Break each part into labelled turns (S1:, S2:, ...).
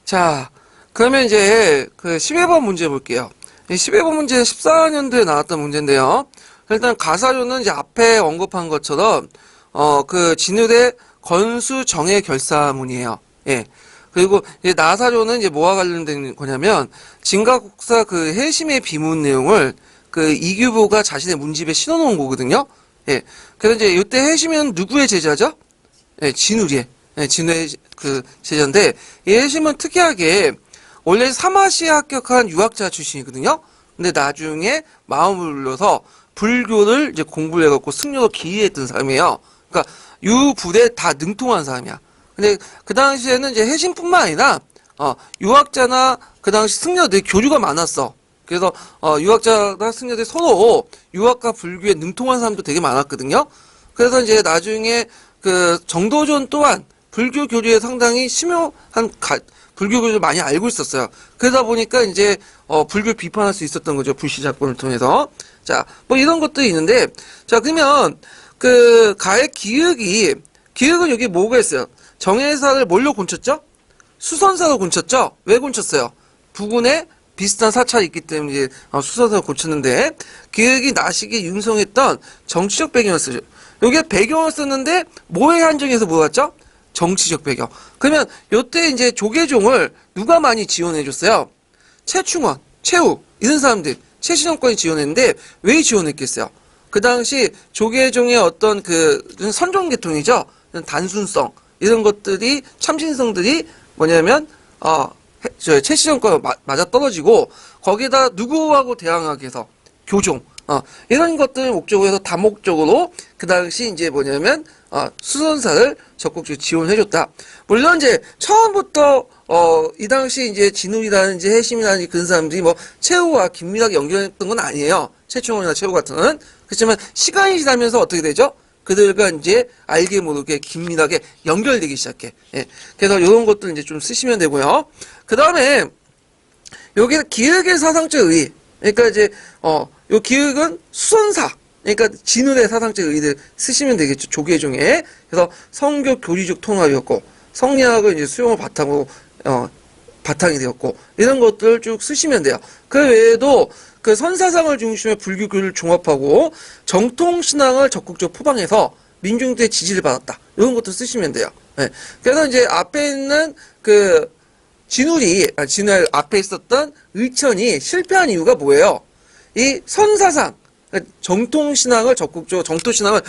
S1: 자, 그러면 이제 그 10회번 문제 볼게요. 이 10회번 문제는 14년도에 나왔던 문제인데요. 일단 가사료는 이제 앞에 언급한 것처럼 그 진울의 건수정의 결사문이에요. 예. 그리고 이제 나사료는 이제 뭐와 관련된 거냐면 진가국사 그 해심의 비문 내용을 그 이규보가 자신의 문집에 실어놓은 거거든요. 예. 그래서 이제 이때 해심은 누구의 제자죠? 예, 진울이의. 예, 진울의 그 제자인데 이 해심은 특이하게 원래 사마시에 합격한 유학자 출신이거든요. 근데 나중에 마음을 울려서 불교를 이제 공부를 해갖고 승려로 기이했던 사람이에요. 그러니까 유불에 다 능통한 사람이야. 근데 그 당시에는 이제 해심뿐만 아니라 유학자나 그 당시 승려들이 교류가 많았어. 그래서 유학자나 승려들이 서로 유학과 불교에 능통한 사람도 되게 많았거든요. 그래서 이제 나중에 그 정도전 또한 불교 교류에 상당히 심오한 불교 교류를 많이 알고 있었어요. 그러다 보니까 이제 불교를 비판할 수 있었던 거죠. 불시 작권을 통해서. 자, 뭐 이런 것들이 있는데, 자, 그러면 그 가의 기획은 여기 뭐가 있어요? 정해사를 뭘로 곤쳤죠? 수선사로 곤쳤죠? 왜 곤쳤어요? 부군에 비슷한 사찰이 있기 때문에 이제 수선사로 곤쳤는데, 기획이 나시기 융성했던 정치적 배경을 쓰죠. 여기에 배경을 썼는데 뭐에 한정해서 모았죠? 정치적 배경. 그러면 요때 이제 조계종을 누가 많이 지원해줬어요? 최충원, 최후 이런 사람들 최신정권이 지원했는데 왜 지원했겠어요? 그 당시 조계종의 어떤 그 선종계통이죠. 단순성 이런 것들이 참신성들이 뭐냐면 최신정권 맞아 떨어지고 거기다 누구하고 대항하기 위해서 교종 이런 것들을 목적으로 해서 다목적으로 그 당시 이제 뭐냐면 수선사를 적극적으로 지원해줬다. 물론 이제 처음부터 이 당시 이제 진울이라든지 해심이라든지 그런 사람들이 뭐 최후와 긴밀하게 연결했던 건 아니에요. 최충원이나 최후 같은. 그렇지만 시간이 지나면서 어떻게 되죠? 그들과 이제 알게 모르게 긴밀하게 연결되기 시작해. 예. 그래서 이런 것들 이제 좀 쓰시면 되고요. 그 다음에 여기서 기획의 사상적 의의. 그러니까 이제 요 기획은 수선사. 그러니까 진울의 사상적 의의를 쓰시면 되겠죠. 조계종에. 그래서 성교 교리적 통합이었고 성리학을 이제 수용을 바탕으로 바탕이 되었고 이런 것들을 쭉 쓰시면 돼요. 그 외에도 그 선사상을 중심으로 불교교를 종합하고 정통신앙을 적극적으로 포방해서 민중들의 지지를 받았다. 이런 것도 쓰시면 돼요. 네. 그래서 이제 앞에 있는 그 진울 앞에 있었던 의천이 실패한 이유가 뭐예요? 이 선사상, 정통신앙을 정토신앙을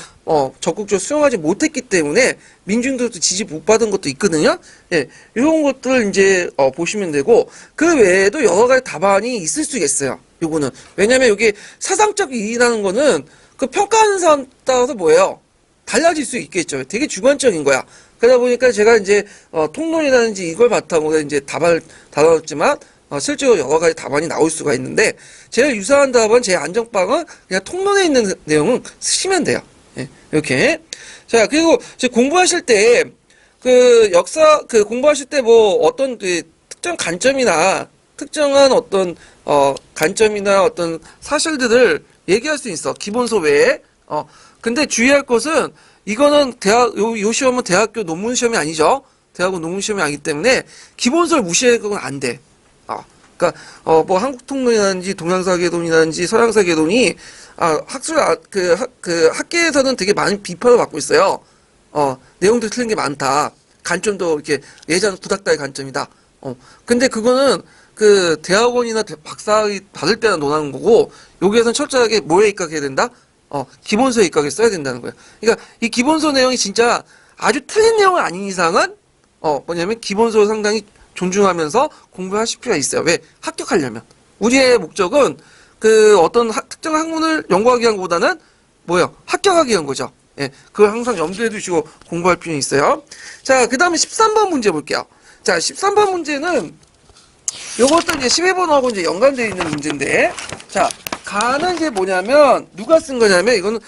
S1: 적극적으로 수용하지 못했기 때문에 민중들도 지지 못 받은 것도 있거든요. 예, 이런 것들을 이제 보시면 되고 그 외에도 여러 가지 답안이 있을 수 있어요. 요거는 왜냐면 여기 사상적 이의라는 거는 그 평가하는 사람 따라서 뭐예요? 달라질 수 있겠죠. 되게 주관적인 거야. 그러다 보니까 제가 이제 통론이라든지 이걸 바탕으로 이제 답안을 다뤘지만 실제로 여러 가지 답안이 나올 수가 있는데 제일 유사한 답은 제 안정빵은 그냥 통론에 있는 내용은 쓰시면 돼요. 예, 이렇게. 자, 그리고 이제 공부하실 때 그 역사 공부하실 때 뭐 어떤 그 특정 관점이나 특정한 어떤 관점이나 어떤 사실들을 얘기할 수 있어. 기본서 외에. 근데 주의할 것은 이거는 요 시험은 대학교 논문 시험이 아니죠. 대학원 논문 시험이 아니기 때문에 기본서를 무시할 건 안 돼. 그러니까 뭐 한국통론이라든지 동양사계론이라든지 서양사계론이 학계에서는 되게 많은 비판을 받고 있어요. 내용도 틀린 게 많다. 관점도 이렇게 예전 부닥다의 관점이다. 근데 그거는 그 대학원이나 박사학위 받을 때나 논하는 거고 여기에서는 철저하게 뭐에 입각해야 된다? 기본서에 입각해 써야 된다는 거예요. 그러니까 이 기본서 내용이 진짜 아주 틀린 내용은 아닌 이상은 뭐냐면 기본서를 상당히 존중하면서 공부하실 필요가 있어요. 왜? 합격하려면. 우리의 목적은 그 어떤 특정 학문을 연구하기 위한 것보다는 뭐예요? 합격하기 위한 거죠. 예, 그걸 항상 염두에 두시고 공부할 필요는 있어요. 자, 그 다음에 13번 문제 볼게요. 자, 13번 문제는 요것도 이제 12번하고 이제 연관되어 있는 문제인데, 자, 가는 이제 뭐냐면, 누가 쓴 거냐면, 이거는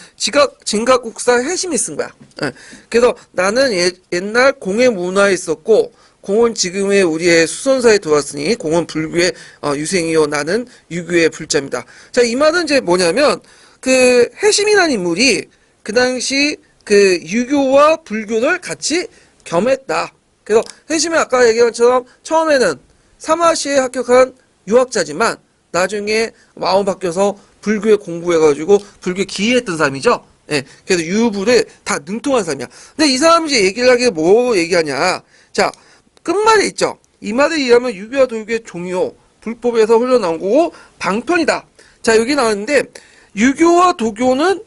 S1: 진각국사 해심이 쓴 거야. 예. 그래서 나는 옛날 공예 문화에 있었고, 공은 지금의 우리의 수선사에 들어왔으니, 공은 불교의 유생이요, 나는 유교의 불자입니다. 자, 이 말은 이제 뭐냐면, 그 해심이라는 인물이 그 당시 그 유교와 불교를 같이 겸했다. 그래서 회심이 아까 얘기한 것처럼 처음에는 사마시에 합격한 유학자지만 나중에 마음 바뀌어서 불교에 공부해가지고 불교에 기여했던 사람이죠. 예, 그래서 유불에 다 능통한 사람이야. 근데 이 사람이 이제 얘기를 하기에 뭐 얘기하냐. 자, 끝말에 있죠. 이 말에 의하면 유교와 도교의 종이요. 불법에서 흘러나온 거고 방편이다. 자, 여기 나왔는데 유교와 도교는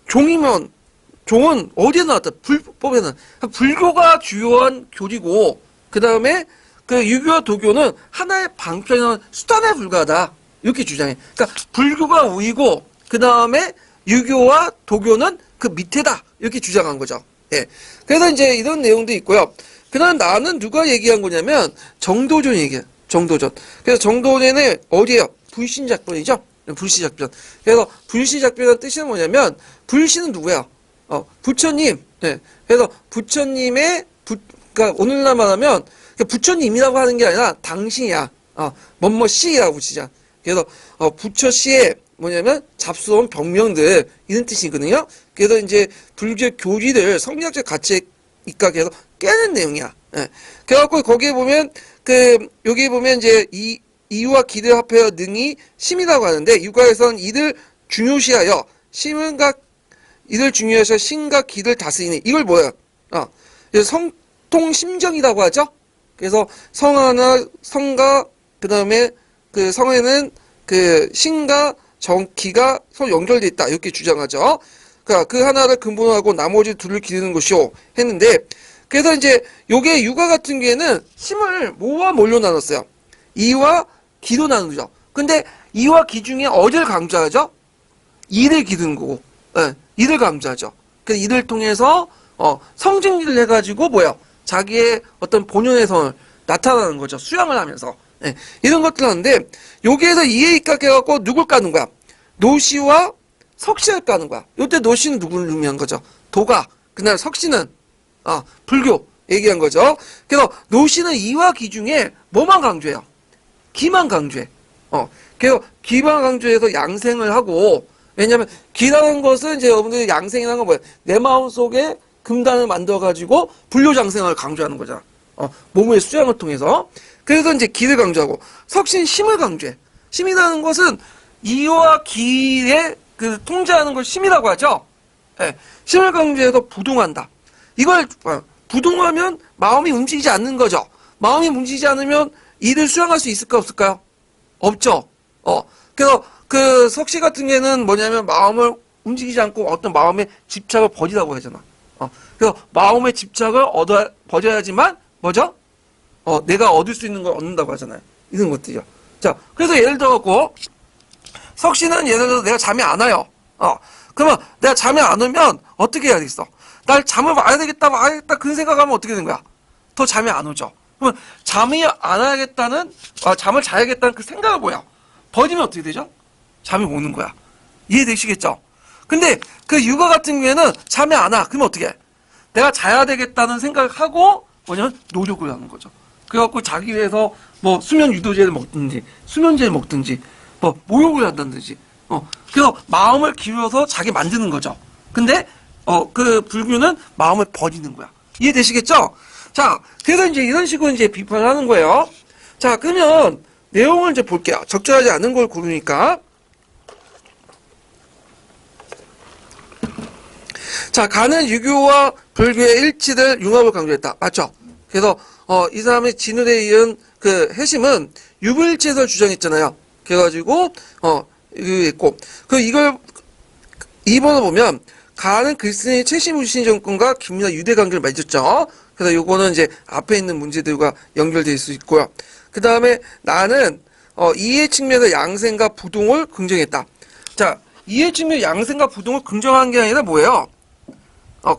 S1: 종이면 종은 어디에 나왔다? 불법에는 불교가 주요한 교리고 그 다음에 그 유교와 도교는 하나의 방편이나 수단에 불과하다. 이렇게 주장해. 그러니까 불교가 우위고 그 다음에 유교와 도교는 그 밑에다. 이렇게 주장한 거죠. 예. 그래서 이제 이런 내용도 있고요. 그다음 나는 누가 얘기한 거냐면 정도전이 얘기해. 정도전. 그래서 정도전은 어디에요? 불신작변이죠. 불시작변. 그래서 불시작변의 뜻은 뭐냐면 불신은 누구야? 부처님. 예. 그래서 부처님의 그러니까 오늘날 말하면 부처님이라고 하는 게 아니라 당신이야. 뭐뭐 씨라고 붙이자. 그래서 부처 씨의 뭐냐면 잡스러운 병명들 이런 뜻이거든요. 그래서 이제 불교 교리를 성리학적 가치에 입각해서 깨는 내용이야. 예. 그래갖고 거기에 보면 여기 보면 이제 이유와 기를 합하여 능이 심이라고 하는데 육가에서는 이를 중요시하여 이를 중요시하여 신과 기를 다스리니 이걸 뭐야? 성통심정이라고 하죠. 그래서 성과 그 다음에 그 성에는 그 신과 기가 서로 연결돼 있다 이렇게 주장하죠. 그러니까 그 하나를 근본으로 하고 나머지 둘을 기르는 것이오 했는데 그래서 이제 요게 육아 같은 경우에는 심을 뭐와 뭘로 나눴어요? 이와 기로 나누죠. 근데 이와 기 중에 어디를 강조하죠? 이를 기르는 거고, 예, 이를 강조하죠. 그래서 이를 통해서 성징리를 해가지고 뭐야? 자기의 어떤 본연의 성을 나타나는 거죠. 수양을 하면서. 예, 이런 것들 하는데 여기에서 이에 입각해갖고 누굴 까는 거야? 노씨와 석씨를 까는 거야. 이때 노씨는 누구를 의미한 거죠? 도가. 그날 석씨는 불교 얘기한 거죠. 그래서 노씨는 이와 기 중에 뭐만 강조해요? 기만 강조해. 그래서 기만 강조해서 양생을 하고 왜냐면 기라는 것은 이제 여러분들이 양생이라는 건 뭐예요? 내 마음속에 금단을 만들어가지고 불교장생을 강조하는 거잖아. 몸의 수양을 통해서. 그래서 이제 기를 강조하고 석신 심을 강조해. 심이라는 것은 이와 기의 그 통제하는 걸 심이라고 하죠. 예, 심을 강조해서 부동한다. 이걸 부동하면 마음이 움직이지 않는 거죠. 마음이 움직이지 않으면 이를 수양할 수 있을까 없을까요? 없죠. 그래서 그 석씨 같은 경우에는 뭐냐면 마음을 움직이지 않고 어떤 마음의 집착을 버리라고 하잖아. 그래서 마음의 집착을 버려야지만 뭐죠? 내가 얻을 수 있는 걸 얻는다고 하잖아요. 이런 것들이요. 자, 그래서 예를 들어갖고 석씨는 예를 들어서 내가 잠이 안 와요. 그러면 내가 잠이 안 오면 어떻게 해야 되겠어? 날 잠을 와야 되겠다 그런 생각하면 어떻게 되는 거야? 더 잠이 안 오죠. 그러면 잠이 안 와야겠다는 잠을 자야겠다는 그 생각을 뭐야? 버리면 어떻게 되죠? 잠이 오는 거야. 이해되시겠죠? 근데 그 육아 같은 경우에는 잠이 안 와. 그러면 어떻게 해? 내가 자야 되겠다는 생각을 하고 뭐냐면 노력을 하는 거죠. 그래갖고 자기 위해서 뭐 수면 유도제를 먹든지 수면제를 먹든지 뭐 모욕을 한다든지 그래서 마음을 기울여서 자기 만드는 거죠. 근데 그 불교는 마음을 버리는 거야. 이해되시겠죠? 자, 그래서 이제 이런 식으로 이제 비판을 하는 거예요. 자, 그러면 내용을 이제 볼게요. 적절하지 않은 걸 고르니까. 자, 가는 유교와 불교의 일치를 융합을 강조했다. 맞죠? 그래서 이 사람의 진울에 이은 그 해심은 유불일체설 주장했잖아요. 그래가지고 이거 있고 이걸 2번을 보면 가는 글쓴이 최신무신 정권과 긴밀한 유대 관계를 맺었죠. 그래서 요거는 이제 앞에 있는 문제들과 연결될 수 있고요. 그 다음에 나는 이해 측면에서 양생과 부동을 긍정했다. 자, 이해 측면 양생과 부동을 긍정한 게 아니라 뭐예요?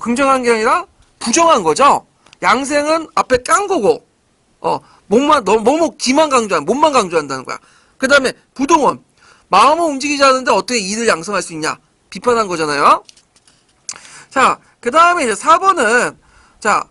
S1: 긍정한 게 아니라 부정한 거죠. 양생은 앞에 깐 거고, 기만 강조한, 몸만 강조한다는 거야. 그 다음에 부동은 마음은 움직이지 않는데 어떻게 이를 양성할 수 있냐? 비판한 거잖아요. 자, 그 다음에 이제 4번은, 자,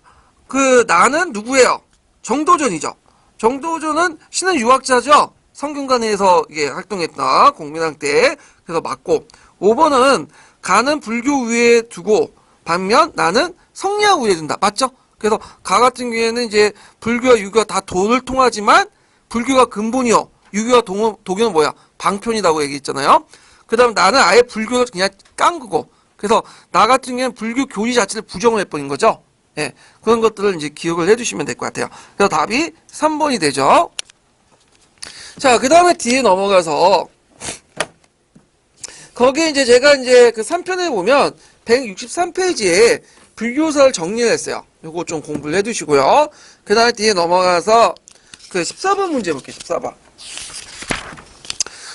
S1: 나는 누구예요? 정도전이죠. 정도전은 신은 유학자죠. 성균관에서 이게 활동했다. 공민왕 때. 그래서 맞고. 5번은 가는 불교 위에 두고, 반면 나는 성리학 위에 둔다. 맞죠? 그래서 가 같은 경우에는 이제 불교와 유교가 다 도를 통하지만 불교가 근본이요. 유교와 도교는 뭐야? 방편이라고 얘기했잖아요. 그 다음 나는 아예 불교를 그냥 깐 거고. 그래서 나 같은 경우에는 불교 교리 자체를 부정을 해버린 거죠. 예. 그런 것들을 이제 기억을 해주시면 될 것 같아요. 그래서 답이 3번이 되죠. 자, 그 다음에 뒤에 넘어가서 거기 이제 제가 이제 그 3편에 보면 163페이지에 불교사를 정리를 했어요. 요거 좀 공부를 해두시고요. 그 다음에 뒤에 넘어가서 그 14번 문제 볼게요. 14번.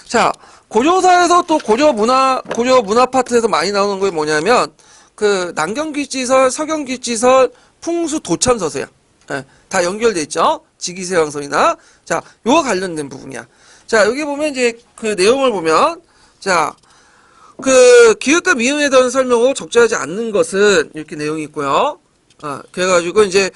S1: 자, 고조사에서 또 고조 문화 파트에서 많이 나오는 게 뭐냐면 그 남경귀지설, 서경귀지설, 풍수 도참서세요. 예, 다 연결돼 있죠. 지기세왕설이나 자, 요거 관련된 부분이야. 자, 여기 보면 이제 그 내용을 보면 자, 그 기읍과 미음에 대한 설명을 적절하지 않는 것은 이렇게 내용이 있고요. 그래가지고 이제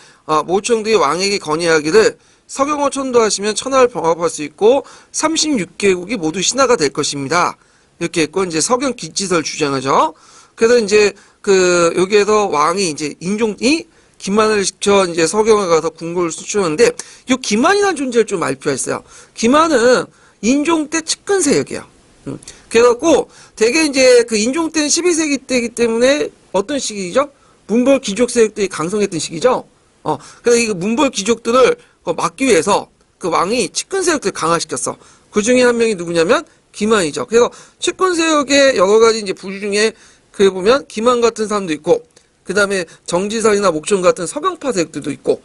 S1: 모청들이 왕에게 건의하기를 서경을 천도하시면 천하를 병합할 수 있고 36개국이 모두 신하가 될 것입니다. 이렇게 했고 이제 서경 기지설 주장하죠. 그래서 이제 그 여기에서 왕이 이제 인종이 기만을 시켜 이제 서경에 가서 궁궐을 수출하는데 이 기만이라는 존재를 좀 알 필요가 있어요. 기만은 인종 때 측근 세력이에요. 그래갖고 되게 이제 그 인종 때는 12세기 때이기 때문에 어떤 시기죠? 문벌 귀족 세력들이 강성했던 시기죠. 그래서 이 문벌 귀족들을 막기 위해서 그 왕이 측근 세력들을 강화시켰어. 그 중에 한 명이 누구냐면 기만이죠. 그래서 측근 세력의 여러 가지 이제 부류 중에 그 보면 기만 같은 사람도 있고, 그 다음에 정지선이나 목청 같은 서경파 세력들도 있고,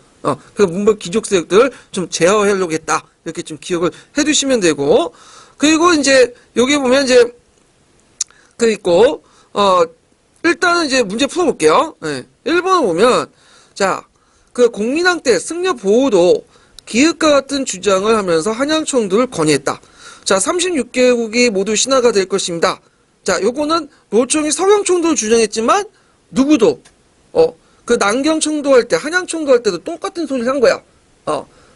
S1: 그래서 문벌 귀족 세력들을 좀 제어하려고 했다. 이렇게 좀 기억을 해두시면 되고, 그리고 이제 여기 보면 이제 그 있고 일단은 이제 문제 풀어볼게요. 네. 1번을 보면 자, 그 공민왕 때 승려 보호도 기읍과 같은 주장을 하면서 한양청도를 건의했다. 자, 36개국이 모두 신하가 될 것입니다. 자, 요거는 노총이 서경청도를 주장했지만 누구도 그 남경청도 할 때, 한양청도 할 때도 똑같은 소리를 한 거야.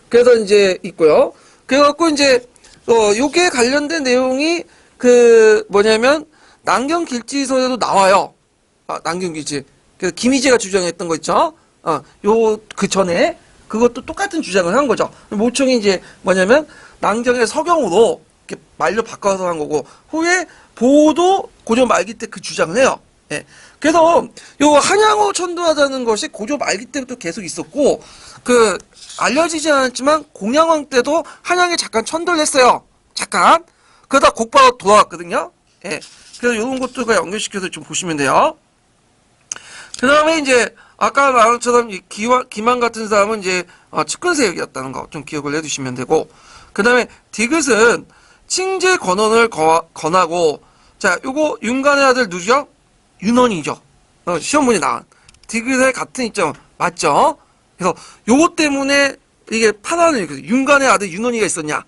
S1: 그래서 이제 있고요. 그래갖고 이제 요게 관련된 내용이 그 뭐냐면 남경길지서에도 나와요. 남경길지. 그래서 김희재가 주장했던 거 있죠. 요 그 전에 그것도 똑같은 주장을 한 거죠. 모총이 이제 뭐냐면 남경의 서경으로 이렇게 말로 바꿔서 한 거고 후에 보도 고조 말기 때 그 주장을 해요. 예. 그래서 요 한양호 천도하자는 것이 고조 말기 때부터 계속 있었고 그 알려지지 않았지만 공양왕 때도 한양에 잠깐 천도를 했어요. 잠깐. 그러다 곧바로 돌아왔거든요. 예. 그래서 이런 것들과 연결시켜서 좀 보시면 돼요. 그 다음에 이제 아까 말한 것처럼 기만 같은 사람은 이제 측근 세력이었다는 거 좀 기억을 해두시면 되고, 그 다음에 디귿은 칭제 건원을 건하고, 자, 요거 윤간의 아들 누구죠? 윤원이죠. 시험 문제 나온 디귿의 같은 입장 맞죠? 그래서 요거 때문에 이게 파란을 윤간의 아들 윤원이가 있었냐?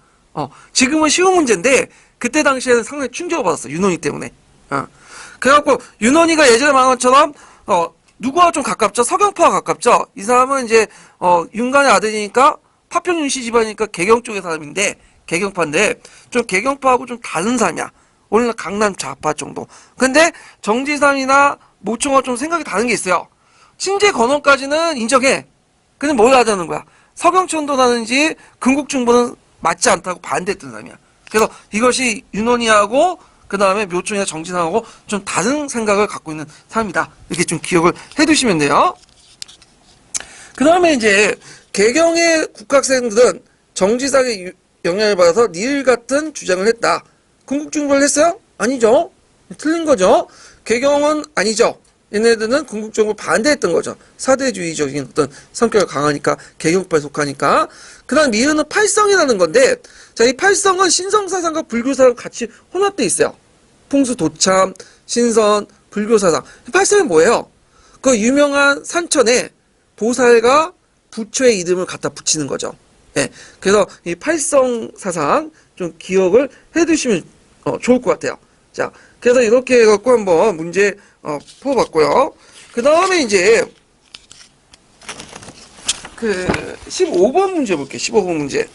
S1: 지금은 쉬운 문제인데 그때 당시에는 상당히 충격을 받았어. 윤원이 때문에. 그래갖고 윤원이가 예전에 말한 것처럼 누구와 좀 가깝죠? 서경파와 가깝죠? 이 사람은 이제 윤간의 아들이니까 파평윤씨 집안이니까 개경 쪽의 사람인데 개경파인데 좀 개경파하고 좀 다른 사람이야. 오늘날 강남 좌파 정도. 근데 정지산이나 모총과 좀 생각이 다른 게 있어요. 칭제 건원까지는 인정해. 근데 뭘 하자는 거야? 서경천도라든지 금국중보는 맞지 않다고 반대했던 사람이야. 그래서 이것이 윤원이하고 그 다음에 묘총이나 정지상하고 좀 다른 생각을 갖고 있는 사람이다. 이렇게 좀 기억을 해두시면 돼요. 그 다음에 이제 개경의 국학생들은 정지상의 영향을 받아서 니을 같은 주장을 했다. 궁극중보를 했어요? 아니죠. 틀린 거죠. 개경은 아니죠. 얘네들은 궁극중보를 반대했던 거죠. 사대주의적인 어떤 성격이 강하니까 개경파에 속하니까. 그 다음 미은은 팔성이라는 건데 자, 이 팔성은 신성사상과 불교사상 같이 혼합되어 있어요. 풍수 도참, 신선, 불교사상. 팔성이 뭐예요? 그 유명한 산천에 보살과 부처의 이름을 갖다 붙이는 거죠. 예. 그래서 이 팔성사상 좀 기억을 해두시면 좋을 것 같아요. 자, 그래서 이렇게 해갖고 한번 문제 풀어봤고요. 그 다음에 이제 그 15번 문제 볼게요. 15번 문제.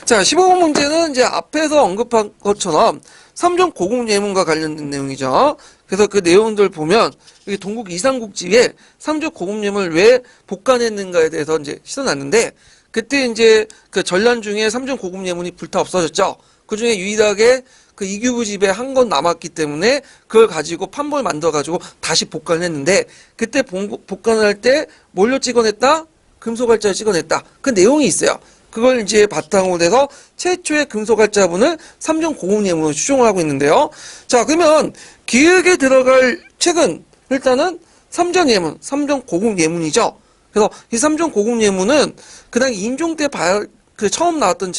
S1: 자, 15번 문제는 이제 앞에서 언급한 것처럼 삼종 고궁 예문과 관련된 내용이죠. 그래서 그 내용들 보면 여기 동국 이상국지에 삼조 고급예물을 왜 복관했는가에 대해서 이제 실어놨는데, 그때 이제 그 전란 중에 삼종 고급예물이 불타 없어졌죠. 그 중에 유일하게 그 이규부 집에 한 건 남았기 때문에 그걸 가지고 판본을 만들어가지고 다시 복관했는데, 그때 복관을 할 때 뭘로 찍어냈다? 금속알자를 찍어냈다. 그 내용이 있어요. 그걸 이제 바탕으로 해서 최초의 금속알자분을 삼종 고급예물로 추정을 하고 있는데요. 자, 그러면 기획에 들어갈 책은 일단은 삼전예문, 삼종 고급예문이죠. 그래서 이 삼종 고급예문은 그 당시 인종 때 그 처음 나왔던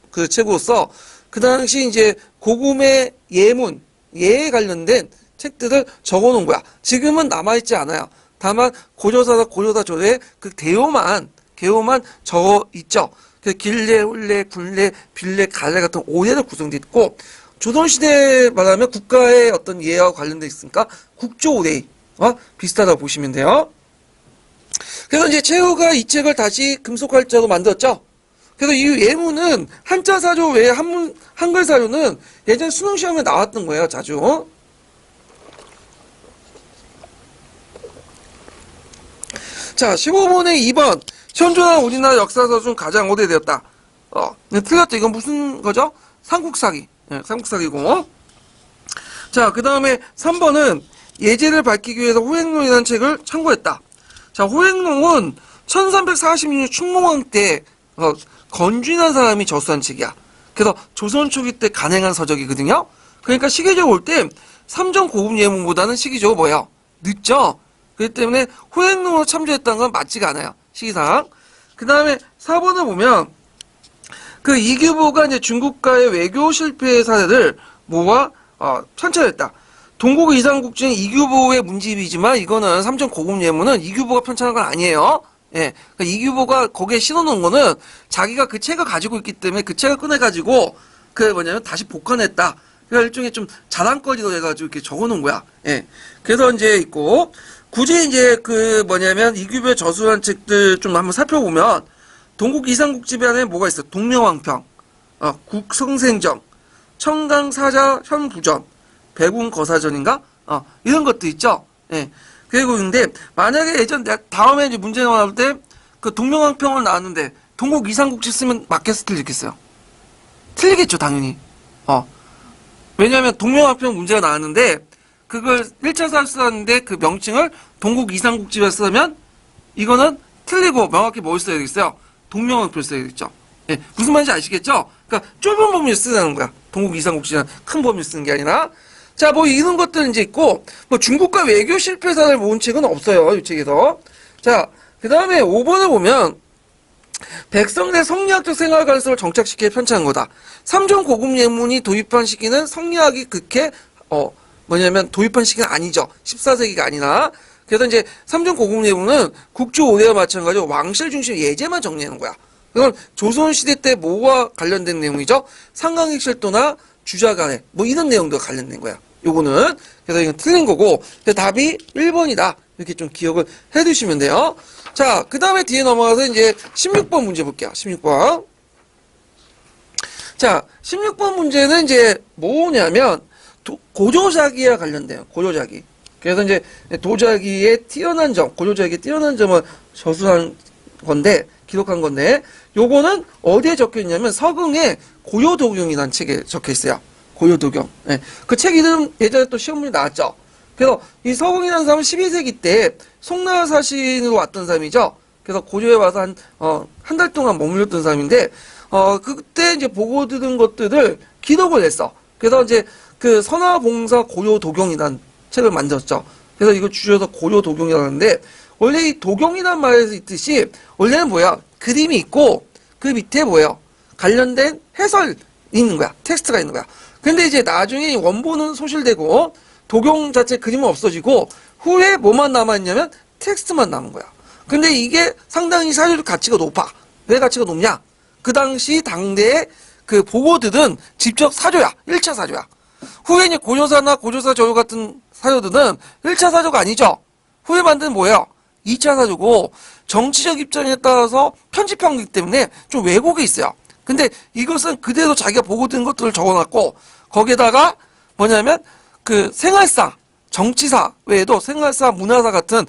S1: 그 책으로서 그 당시 이제 고금의 예문, 예에 관련된 책들을 적어 놓은 거야. 지금은 남아있지 않아요. 다만 고조사나 고조사조의 그 개요만 적어 있죠. 그 길래, 홀래, 굴래, 빌래, 갈래 같은 5대로 구성되어 있고, 조선시대 말하면 국가의 어떤 예와 관련되어 있으니까 국조 5대와 비슷하다고 보시면 돼요. 그래서 이제 최후가 이 책을 다시 금속활자로 만들었죠. 그래서 이 예문은 한자 사조 외에 한글 사조는 예전 수능 시험에 나왔던 거예요, 자주. 자, 15번에 2번. 현존한 우리나라 역사서 중 가장 오래되었다. 틀렸죠. 이건 무슨 거죠? 삼국사기. 네, 삼국사기고. 자, 그 다음에 3번은 예제를 밝히기 위해서 호행론이라는 책을 참고했다. 자, 호행론은 1346년 충무왕 때 건준한 사람이 저수한 책이야. 그래서 조선 초기 때 간행한 서적이거든요. 그러니까 시기적으로 올 때 삼종 고급 예문보다는 시기적으로 뭐예요? 늦죠. 그렇기 때문에 호행론으로 참조했다는 건 맞지가 않아요, 시기상. 그 다음에 4번을 보면 그 이규보가 이제 중국과의 외교 실패의 사례를 모아 편찬했다. 동국 이상국지는 이규보의 문집이지만 이거는 삼종 고급 예문은 이규보가 편찬한 건 아니에요. 예, 그러니까 이규보가 거기에 실어놓은 거는 자기가 그 책을 가지고 있기 때문에 그 책을 꺼내가지고 그 뭐냐면 다시 복원했다. 그러니까 일종의 좀 자랑거리로 해가지고 이렇게 적어놓은 거야. 예, 그래서 이제 있고 굳이 이제 그 뭐냐면 이규보의 저술한 책들 좀 한번 살펴보면 동국 이상국집에 안에 뭐가 있어? 동명왕평, 국성생정, 청강사자 현부전, 백운거사전인가? 이런 것도 있죠. 예. 그리고 근데 만약에 예전 다음에 이제 문제 나올 때 그 동명왕평을 나왔는데 동국 이상국집 쓰면 맞겠어, 틀리겠어요? 틀리겠죠, 당연히. 왜냐하면 동명왕평 문제가 나왔는데 그걸 1차 사수하는데 그 명칭을 동국 이상국집에 쓰면 이거는 틀리고 명확히 뭘 써야 되겠어요? 동명왕평을 써야 되겠죠. 예, 무슨 말인지 아시겠죠? 그러니까 좁은 범위를 쓰는 거야. 동국 이상국집은 큰 범위를 쓰는 게 아니라. 자, 뭐 이런 것들 이제 있고, 뭐 중국과 외교 실패사를 모은 책은 없어요, 이 책에서. 자, 그 다음에 5번을 보면 백성의 성리학적 생활 가능성을 정착시켜 편찬한 거다. 삼종 고급 예문이 도입한 시기는 성리학이 그렇게 뭐냐면 도입한 시기는 아니죠. 14세기가 아니라. 그래서 이제 삼종 고급 예문은 국조 5대와 마찬가지로 왕실 중심 예제만 정리하는 거야. 이건 조선시대 때 뭐와 관련된 내용이죠? 상강익실도나 주자간에 뭐 이런 내용도 관련된 거야. 요거는. 그래서 이건 틀린 거고, 답이 1번이다. 이렇게 좀 기억을 해 두시면 돼요. 자, 그 다음에 뒤에 넘어가서 이제 16번 문제 볼게요. 16번. 자, 16번 문제는 이제 뭐냐면, 고조자기와 관련돼요. 고조자기. 그래서 이제 도자기의 뛰어난 점, 고조자기의 뛰어난 점을 저술한 건데, 기록한 건데, 요거는 어디에 적혀 있냐면 서궁의 고요도경이라는 책에 적혀 있어요. 고요도경. 네. 그 책 이름 예전에 또 시험 문제 나왔죠. 그래서 이 서궁이라는 사람은 12세기 때 송나라 사신으로 왔던 사람이죠. 그래서 고조에 와서 한 달 동안 머물렀던 사람인데, 그때 이제 보고 들은 것들을 기록을 했어. 그래서 이제 그 선화봉사 고요도경이라는 책을 만들었죠. 그래서 이거 줄여서 고요도경이라고 하는데, 원래 이 도경이란 말에서 있듯이, 원래는 뭐야? 그림이 있고, 그 밑에 뭐예요? 관련된 해설이 있는 거야. 텍스트가 있는 거야. 근데 이제 나중에 원본은 소실되고, 도경 자체 그림은 없어지고, 후에 뭐만 남아있냐면, 텍스트만 남은 거야. 근데 이게 상당히 사료적 가치가 높아. 왜 가치가 높냐? 그 당시 당대의 그 보고들은 직접 사조야. 1차 사조야. 후에 이제 고조사나 고조사 저요 같은 사료들은 1차 사조가 아니죠. 후에 만든 뭐예요? 2차 사조고 정치적 입장에 따라서 편집한 거기 때문에 좀 왜곡이 있어요. 근데 이것은 그대로 자기가 보고 든 것들을 적어놨고 거기에다가 뭐냐면 그 생활상 정치사 외에도 생활사, 문화사 같은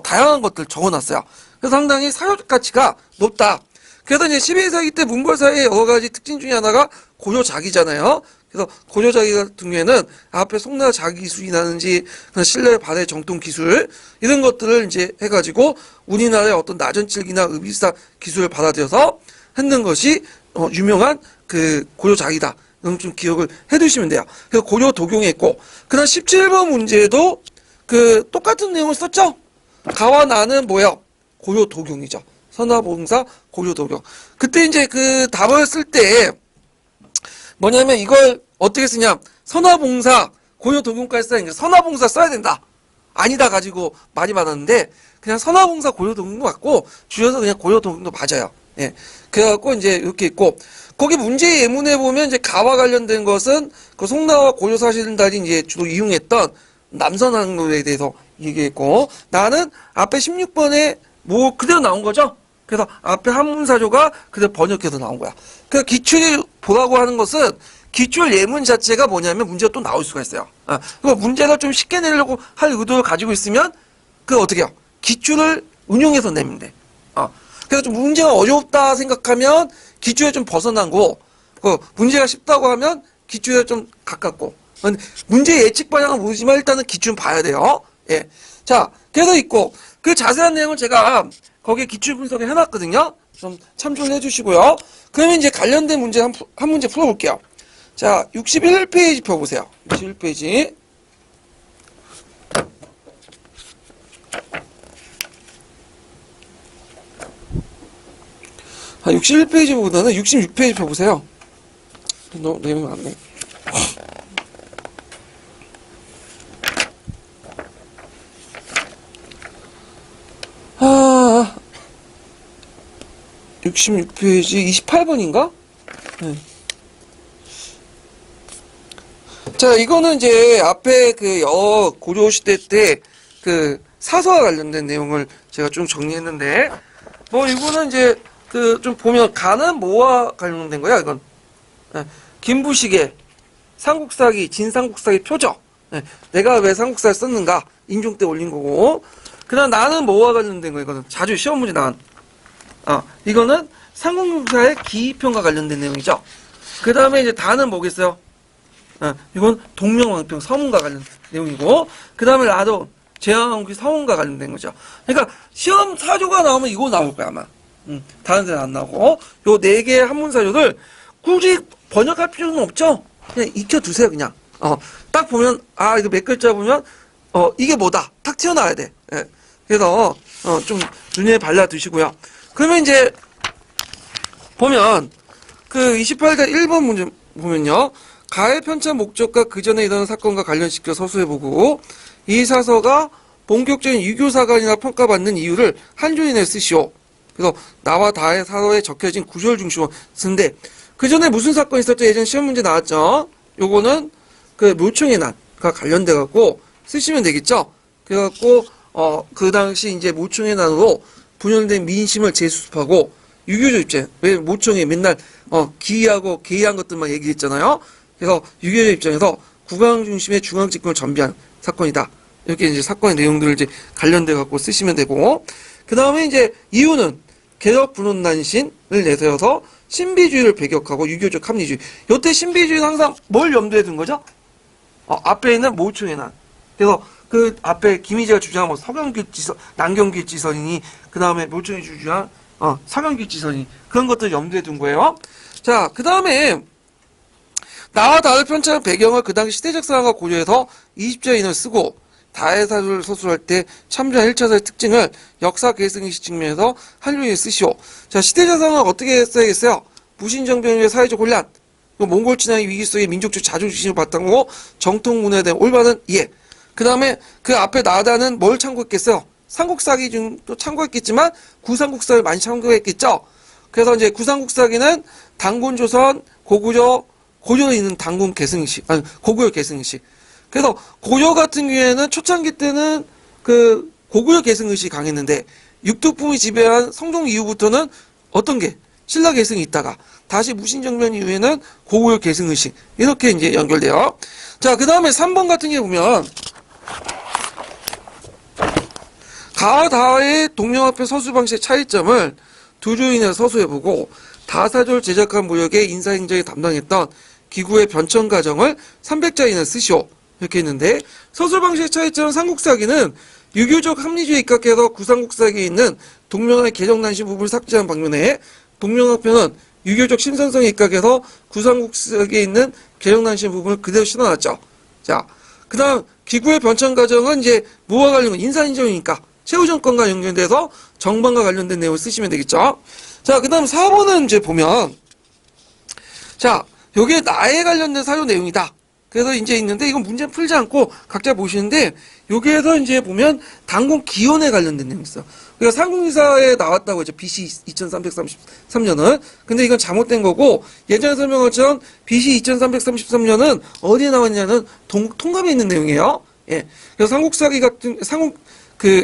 S1: 다양한 것들 적어놨어요. 그래서 상당히 사회적 가치가 높다. 그래서 이제 12세기 때 문벌사의 여러 가지 특징 중에 하나가 고조자기잖아요. 그래서 고조자기 같은 경우에는 앞에 송나 자기술이라든지 신라의 발해 정통 기술 이런 것들을 이제 해가지고 우리나라의 어떤 나전칠기나 의비사 기술을 받아들여서 했는 것이 유명한 그 고조자기다. 좀 기억을 해두시면 돼요. 그래서 고조 도경에 있고, 그다음 17번 문제도 그 똑같은 내용을 썼죠. 가와 나는 뭐예요? 고조 도경이죠. 선화봉사 고조 도경. 그때 이제 그 답을 쓸 때 뭐냐면 이걸 어떻게 쓰냐? 선화봉사 고조 도경까지 써야 되니까 선화봉사 써야 된다. 아니다 가지고 많이 받았는데 그냥 선화봉사 고조 도경도 맞고 줄여서 그냥 고조 도경도 맞아요. 예. 그래갖고 이제 이렇게 있고. 거기 문제 예문에 보면 이제 가와 관련된 것은 그 송나와 고조 사실들이 이제 주로 이용했던 남선항로에 대해서 얘기했고, 나는 앞에 16번에 뭐 그대로 나온 거죠. 그래서 앞에 한문사조가 그대로 번역해서 나온 거야. 그 기출 보라고 하는 것은 기출 예문 자체가 뭐냐면 문제가 또 나올 수가 있어요. 그리고 문제를 좀 쉽게 내려고 할 의도를 가지고 있으면 그 어떻게 해요? 기출을 운용해서 내면 돼. 그래서 좀 문제가 어렵다 생각하면 기출에 좀 벗어난 거, 그 문제가 쉽다고 하면 기출에 좀 가깝고, 문제 예측 방향은 모르지만 일단은 기출은 봐야 돼요. 예. 자, 그래서 있고, 그 자세한 내용을 제가 거기에 기출 분석에 해놨거든요. 좀 참조를 해주시고요. 그러면 이제 관련된 문제 한 문제 풀어볼게요. 자, 61페이지 펴보세요. 61페이지. 61페이지보다는 66페이지 펴보세요. 너무 내용이 많네. 66페이지 28번인가? 네. 자, 이거는 이제 앞에 그 고려시대 때 그 사서와 관련된 내용을 제가 좀 정리했는데, 뭐 이거는 이제 그 좀 보면 가는 뭐와 관련된 거야 이건. 네. 김부식의 삼국사기 진삼국사기 표죠. 네. 내가 왜 삼국사를 썼는가 인종 때 올린 거고, 그다음 나는 뭐와 관련된 거 이거는 자주 시험 문제 나온. 이거는 삼국유사의 기이편과 관련된 내용이죠. 그 다음에 이제 다는 뭐겠어요? 이건 동명왕평 서문과 관련된 내용이고, 그 다음에 나도 제왕왕기 서문과 관련된 거죠. 그러니까 시험 사조가 나오면 이거 나올 거야 아마. 다른 데는 안 나오고, 요 4개의 한문사조를 굳이 번역할 필요는 없죠. 그냥 익혀두세요 그냥. 딱 보면 이거 몇 글자 보면 이게 뭐다 탁 튀어나와야 돼. 예. 그래서 좀 눈에 발라두시고요. 그러면 이제 보면 그 28단 1번 문제 보면요. 가해 편찬 목적과 그 전에 일어난 사건과 관련시켜 서술해보고, 이 사서가 본격적인 유교사관이나 평가받는 이유를 한 줄 이내에 쓰시오. 그래서 나와 다의 사서에 적혀진 구절 중심으로 쓰는데, 그 전에 무슨 사건이 있었죠? 예전 시험 문제 나왔죠? 요거는 그 묘청의 난과 관련돼갖고 쓰시면 되겠죠? 그래갖고 그 당시 이제 모청의 난으로 분열된 민심을 재수습하고, 유교적 입장, 왜 모청이 맨날 기이하고 개이한 것들만 얘기했잖아요. 그래서 유교적 입장에서 국왕 중심의 중앙 집권을 전비한 사건이다. 이렇게 이제 사건의 내용들을 이제 관련돼 갖고 쓰시면 되고, 그 다음에 이제 이유는 개혁 분원난신을 내세워서 신비주의를 배격하고 유교적 합리주의. 요때 신비주의는 항상 뭘 염두에 둔 거죠? 앞에 있는 모청의 난. 그래서 그 앞에 김희재가 주장한 뭐 서경길지선, 남경길지선이니, 그 다음에 모청이 주장한 서경길지선이, 그런 것들 염두에 둔 거예요. 자, 그 다음에 나와 다를 편찬 배경을 그 당시 시대적 상황과 고려해서 20자 인을 쓰고, 다의 사조를 서술할 때 참조한 1차사의 특징을 역사 계승식 측면에서 한류에 쓰시오. 자, 시대적 상황을 어떻게 써야겠어요? 무신정변의 사회적 혼란, 몽골 진화의 위기 속에 민족적 자존심을 바탕으로 정통문화에 대한 올바른 이해. 그 다음에 그 앞에 나다는 뭘 참고했겠어요? 삼국사기 중도 참고했겠지만 구삼국사를 많이 참고했겠죠. 그래서 이제 구삼국사기는 단군조선, 고조에 있는 단군 계승식, 고구려 계승식. 그래서 고려 같은 경우에는 초창기 때는 그 고구려 계승의식이 강했는데, 육두품이 지배한 성종 이후부터는 어떤 게 신라 계승이 있다가 다시 무신정변 이후에는 고구려 계승의식, 이렇게 이제 연결돼요. 자, 그 다음에 3번 같은 게 보면 가다의 동명화폐 서술 방식의 차이점을 두 조인의 서술해보고 다사조를 제작한 무역의 인사행정에 담당했던 기구의 변천 과정을 300자 이내 쓰시오. 이렇게 했는데 서술 방식의 차이점은 삼국사기는 유교적 합리주의에 입각해서 구삼국사기에 있는 동명화의 개정난시 부분을 삭제한 방면에 동명화표는 유교적 신선성에 입각해서 구삼국사기에 있는 개정난시 부분을 그대로 실어놨죠. 자, 그 다음 기구의 변천 과정은 이제 뭐와 관련된 인사인정이니까 최후 정권과 연결돼서 정방과 관련된 내용을 쓰시면 되겠죠. 자, 그 다음 4번은 이제 보면, 자, 요게 나에 관련된 사료 내용이다. 그래서 이제 있는데, 이건 문제 풀지 않고 각자 보시는데, 여기에서 이제 보면 당군 기원에 관련된 내용이 있어요. 그러니까 상국유사에 나왔다고 했죠. BC 2333년은. 근데 이건 잘못된 거고, 예전에 설명한 것처럼 BC 2333년은 어디에 나왔냐는 통감에 있는 내용이에요. 예. 그래서 삼국사기 같은,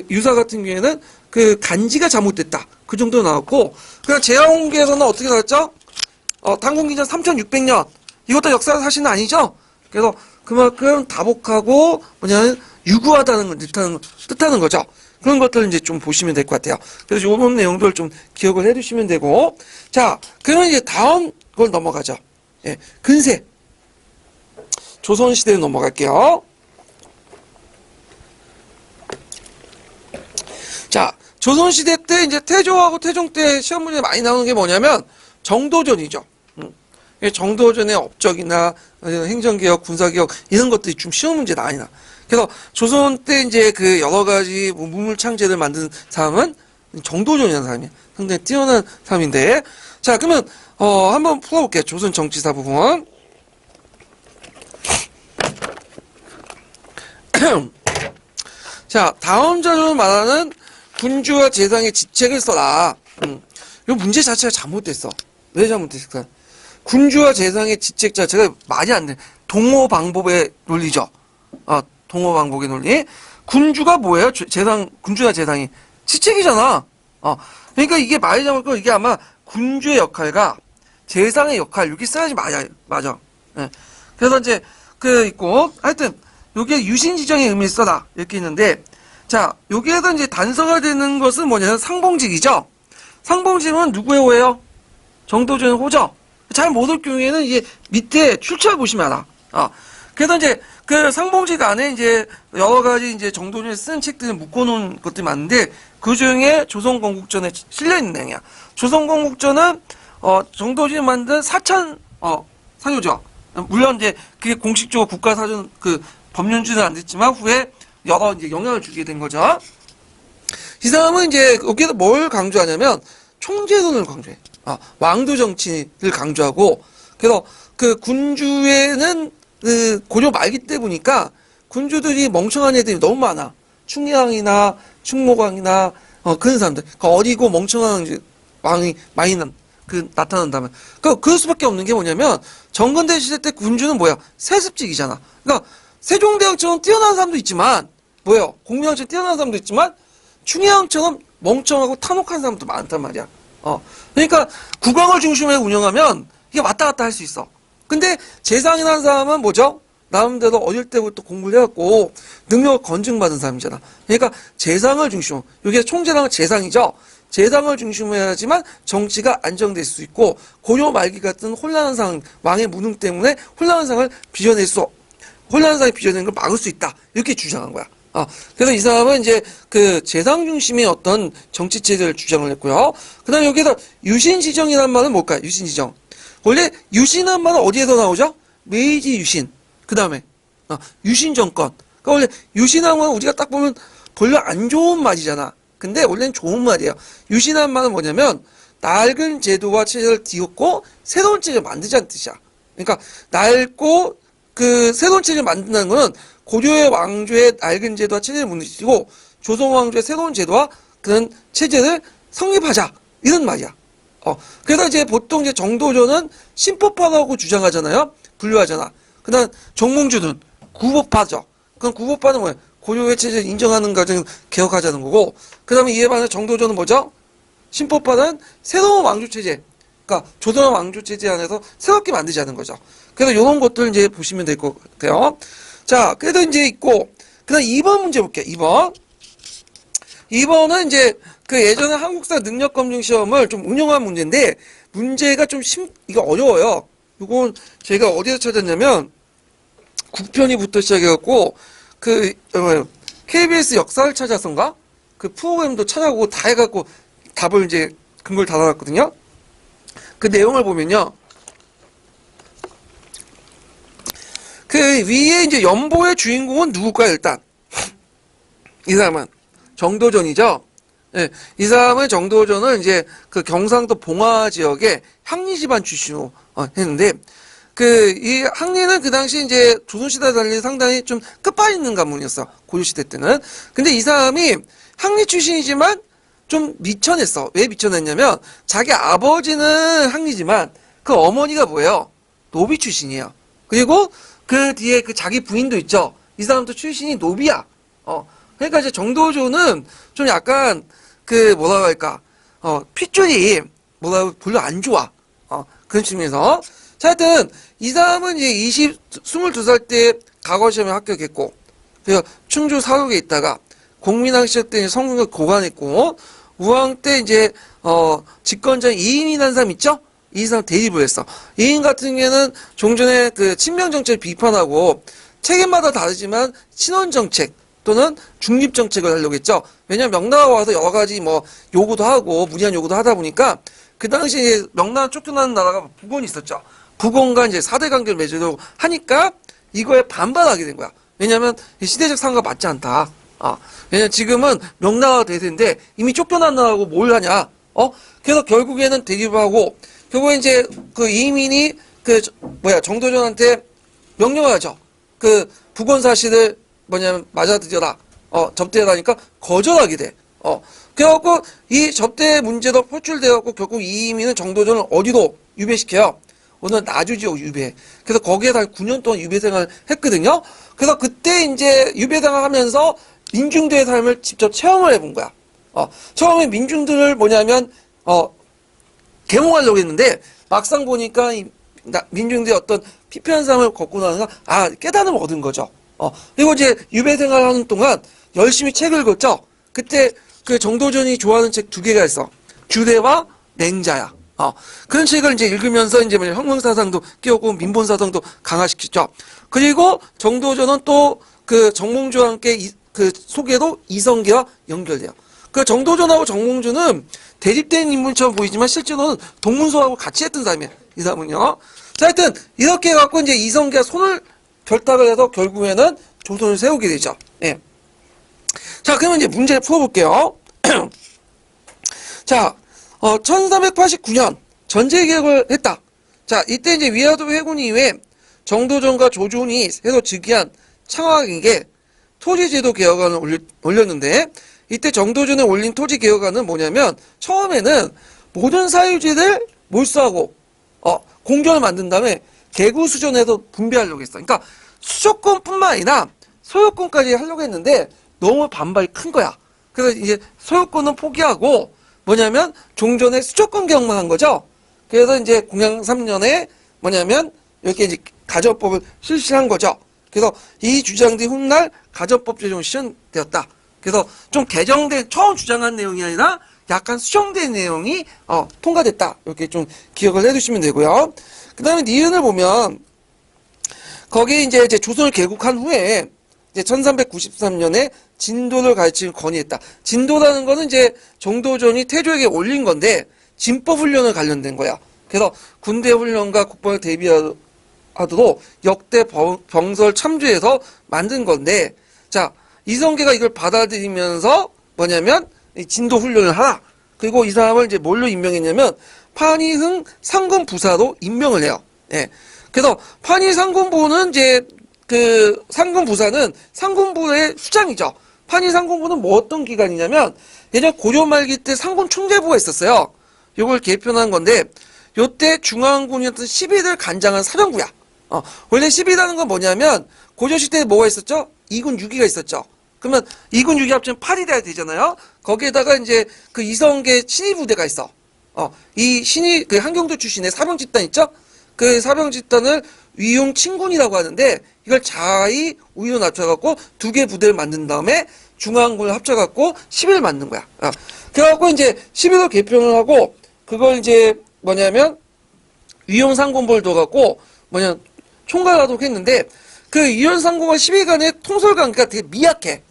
S1: 유사 같은 경우에는 그 간지가 잘못됐다. 그 정도 나왔고, 그냥 제왕기에서는 어떻게 나왔죠? 당군기전 3600년. 이것도 역사 사실은 아니죠? 그래서 그만큼 다복하고, 유구하다는 걸 뜻하는 거죠. 그런 것들을 이제 좀 보시면 될 것 같아요. 그래서 요런 내용들 좀 기억을 해 두시면 되고. 자, 그러면 이제 다음 걸 넘어가죠. 예, 근세. 조선시대로 넘어갈게요. 자, 조선시대 때 이제 태조하고 태종 때 시험 문제에 많이 나오는 게 뭐냐면 정도전이죠. 정도전의 업적이나 행정개혁, 군사개혁 이런 것들이 좀 시험 문제 많이 나. 그래서 조선 때 이제 그 여러 가지 무물창제를 만든 사람은 정도전이라는 사람이에요. 상당히 뛰어난 사람인데. 자, 그러면 한번 풀어볼게요. 조선 정치사 부분. 자, 다음 자료를 말하는 군주와 재상의 지책을 써라. 이 문제 자체가 잘못됐어. 왜 잘못됐을까? 군주와 재상의 지책 자체가 말이 안 돼. 동호방법의 논리죠. 동호방법의 논리. 군주가 뭐예요? 군주와 재상이 지책이잖아. 그러니까 이게 말이 잘못고 이게 아마 군주의 역할과 재상의 역할 여기 써야지 맞아. 예. 그래서 이제 있고 하여튼 여기에 유신지정의 의미를 써라 이렇게 있는데. 자, 여기에서 이제 단서가 되는 것은 뭐냐면 상봉직이죠. 상봉직은 누구의 호예요? 정도전의 호죠. 잘 못올 경우에는 이제 밑에 출처를 보시면 알아. 그래서 이제 그 상봉직 안에 이제 여러 가지 이제 정도전에 쓴 책들을 묶어놓은 것들이 많은데 그 중에 조선건국전에 실려 있는 내용이야. 조선건국전은 정도전이 만든 사찬 사료죠. 물론 이제 그게 공식적으로 국가사전 법륜주는 안 됐지만 후에 여러 이제 영향을 주게 된 거죠. 이 사람은 이제 여기서 뭘 강조하냐면 총제론을 강조해. 왕도 정치를 강조하고, 그래서 그 군주에는 고려 말기 때 보니까 군주들이 멍청한 애들이 너무 많아. 충량이나 충모광이나 그런 사람들. 어리고 멍청한 왕이 많이 나타난다면. 그럴 수밖에 없는 게 뭐냐면 정근대 시대 때 군주는 뭐야? 세습직이잖아. 그러니까 세종대왕처럼 뛰어난 사람도 있지만 뭐예요? 공명처럼 뛰어난 사람도 있지만 충의왕처럼 멍청하고 탄혹한 사람도 많단 말이야. 그러니까 국왕을 중심으로 운영하면 이게 왔다 갔다 할 수 있어. 근데 재상이라는 사람은 뭐죠? 나름대로 어릴 때부터 공부를 해갖고 능력을 건증받은 사람이잖아. 그러니까 재상을 중심으로, 여기에 총재랑은 재상이죠. 재상을 중심으로 해야지만 정치가 안정될 수 있고 고려 말기 같은 혼란한 상황, 왕의 무능 때문에 혼란한 상황을 혼란한 상황이 빚어내는 걸 막을 수 있다. 이렇게 주장한 거야. 그래서 이 사람은 이제 재상 중심의 어떤 정치체제를 주장을 했고요. 그 다음에 여기에서 유신지정이라는 말은 뭘까요? 유신지정. 원래 유신이라는 말은 어디에서 나오죠? 메이지 유신. 그 다음에 유신정권. 그러니까 원래 유신이라는 말은 우리가 딱 보면 별로 안 좋은 말이잖아. 근데 원래는 좋은 말이에요. 유신이라는 말은 뭐냐면 낡은 제도와 체제를 뒤엎고 새로운 체제를 만들자는 뜻이야. 그러니까 낡고 새로운 체제를 만든다는 거는 고려의 왕조의 낡은 제도와 체제를 무너뜨리고 조선 왕조의 새로운 제도와 그런 체제를 성립하자 이런 말이야. 그래서 이제 보통 이제 정도전은 신법파라고 주장하잖아요. 분류하잖아. 그다음 정몽주는 구법파죠. 그럼 구법파는 뭐야? 고려의 체제를 인정하는 과정을 개혁하자는 거고. 그다음에 이에 반해 정도전은 뭐죠? 신법파는 새로운 왕조 체제. 그러니까 조선 왕조 체제 안에서 새롭게 만들자는 거죠. 그래서 이런 것들 이제 보시면 될 것 같아요. 자, 그래도 이제 있고, 그 다음 2번 문제 볼게요. 2번. 2번은 이제 그 예전에 한국사 능력검증 시험을 좀 운영한 문제인데, 문제가 좀 이거 어려워요. 이건 제가 어디서 찾았냐면, 국편이부터 시작해갖고, KBS 역사를 찾아서인가? 그 프로그램도 찾아보고 다 해갖고 답을 이제 근거를 달아놨거든요. 그 내용을 보면요. 그 위에 이제 연보의 주인공은 누굴까요, 일단? 이 사람은 정도전이죠. 예, 이 사람은 정도전은 이제 그 경상도 봉화 지역의 향리 집안 출신으로 했는데, 이 항리는 그 당시 이제 조선시대에 달리 상당히 좀 끝발있는 가문이었어. 고려시대 때는. 근데 이 사람이 항리 출신이지만 좀 미천했어. 왜 미천했냐면, 자기 아버지는 항리지만 그 어머니가 뭐예요? 노비 출신이에요. 그리고 그 뒤에 그 자기 부인도 있죠. 이 사람도 출신이 노비야. 그러니까 이제 정도조는 좀 약간 뭐라고 할까, 핏줄이 별로 안 좋아. 그런 측면에서. 자, 하여튼, 이 사람은 이제 22살 때 과거시험에 합격했고, 그래서 충주 사육에 있다가, 공민왕 시절 때 성균관 고관했고, 우왕 때 이제, 집권자 이인이라는 사람 있죠? 이 사람 대립을 했어. 이인 같은 경우에는 종전에 그 친명정책을 비판하고, 책임마다 다르지만, 친원정책 또는 중립정책을 하려고 했죠. 왜냐면 명나라가 와서 여러 가지 요구도 하고, 무리한 요구도 하다 보니까, 그 당시에 명나라 쫓겨나는 나라가 북원이 있었죠. 북원과 이제 4대 관계를 맺으려고 하니까 이거에 반발하게 된 거야. 왜냐면 시대적 상황과 맞지 않다. 왜냐면 지금은 명나라가 대세인데 이미 쫓겨난 나라고 뭘 하냐. 그래서 결국에는 대립을 하고, 결국에 이제 그 이민이 정도전한테 명령을 하죠. 북원 사실을 맞아들여라. 접대하라니까 거절하게 돼. 그래갖고 이 접대 문제도 표출되었고, 결국 이민은 정도전을 어디로 유배시켜요? 오늘 나주지역 유배. 그래서 거기에서 한 9년 동안 유배 생활을 했거든요. 그래서 그때 이제 유배 생활하면서 민중들의 삶을 직접 체험을 해본 거야. 처음에 민중들을 계몽하려고 했는데, 막상 보니까 민중들의 어떤 피폐한 삶을 걷고 나서 깨달음을 얻은 거죠. 그리고 이제 유배 생활하는 동안 열심히 책을 읽었죠. 그때 그 정도전이 좋아하는 책 2개가 있어. 규례와 맹자야. 그런 책을 이제 읽으면서 이제 혁명사상도 끼웠고 민본사상도 강화시켰죠. 그리고 정도전은 또 그 정몽주와 함께 그 소개도 이성계와 연결돼요. 그 정도전하고 정몽주는 대립된 인물처럼 보이지만 실제로는 동문서하고 같이 했던 사람이에요. 이 사람은요. 자, 하여튼 이렇게 해갖고 이제 이성계가 손을 결탁을 해서 결국에는 조선을 세우게 되죠. 예. 자, 그러면 이제 문제 풀어볼게요. 자, 1389년 전제개혁을 했다. 자, 이때 이제 위화도 회군 이후에 정도전과 조준이 새로 즉위한 창학에게 토지제도 개혁안을 올렸는데, 이때 정도전에 올린 토지개혁안은 뭐냐면, 처음에는 모든 사유지를 몰수하고 공전을 만든 다음에 개구수전에서 분배하려고 했어. 그러니까 수조권뿐만 아니라 소유권까지 하려고 했는데 너무 반발이 큰 거야. 그래서 이제 소유권은 포기하고 종전에 수조권 개혁만 한 거죠. 그래서 이제 공양 3년에 이렇게 이제 가전법을 실시한 거죠. 그래서 이 주장들이 훗날 가전법 제정 실현되었다. 그래서 좀 개정된, 처음 주장한 내용이 아니라 약간 수정된 내용이 통과됐다. 이렇게 좀 기억을 해두시면 되고요. 그 다음에 니은을 보면 거기에 이제 조선을 개국한 후에 이제 1393년에 진도를 가르치는 건의했다. 진도라는 거는 이제 정도전이 태조에게 올린 건데 진법 훈련을 관련된 거야. 그래서 군대 훈련과 국방에 대비하도록 역대 병설 참조해서 만든 건데, 자, 이성계가 이걸 받아들이면서 이 진도 훈련을 하라. 그리고 이 사람을 이제 뭘로 임명했냐면 판이흥 상군부사로 임명을 해요. 예. 그래서 판이상군부는 이제 그 상군부사는 상군부의 수장이죠. 판이상군부는 뭐 어떤 기관이냐면 예전 고려 말기 때 상군총재부가 있었어요. 이걸 개편한 건데, 요때 중앙군이었던 10위를 간장한 사령부야. 원래 10위라는 건 뭐냐면 고려시대에 뭐가 있었죠? 2군 6위가 있었죠. 그러면 2군 6위 합치면 8이 돼야 되잖아요. 거기에다가 이제 그 이성계 신위 부대가 있어. 이 신위, 그 한경도 출신의 사병집단 있죠? 그 사병집단을 위용 친군이라고 하는데 이걸 자의 우위로 낮춰갖고 두 개 부대를 만든 다음에 중앙군을 합쳐갖고 10을 만든 거야. 그래갖고 이제 11로 개편을 하고 그걸 이제 뭐냐면 위용 상군부를 둬갖고 총괄하도록 했는데 그 위용 상군과 10위 간의 통솔 관계가 되게 미약해.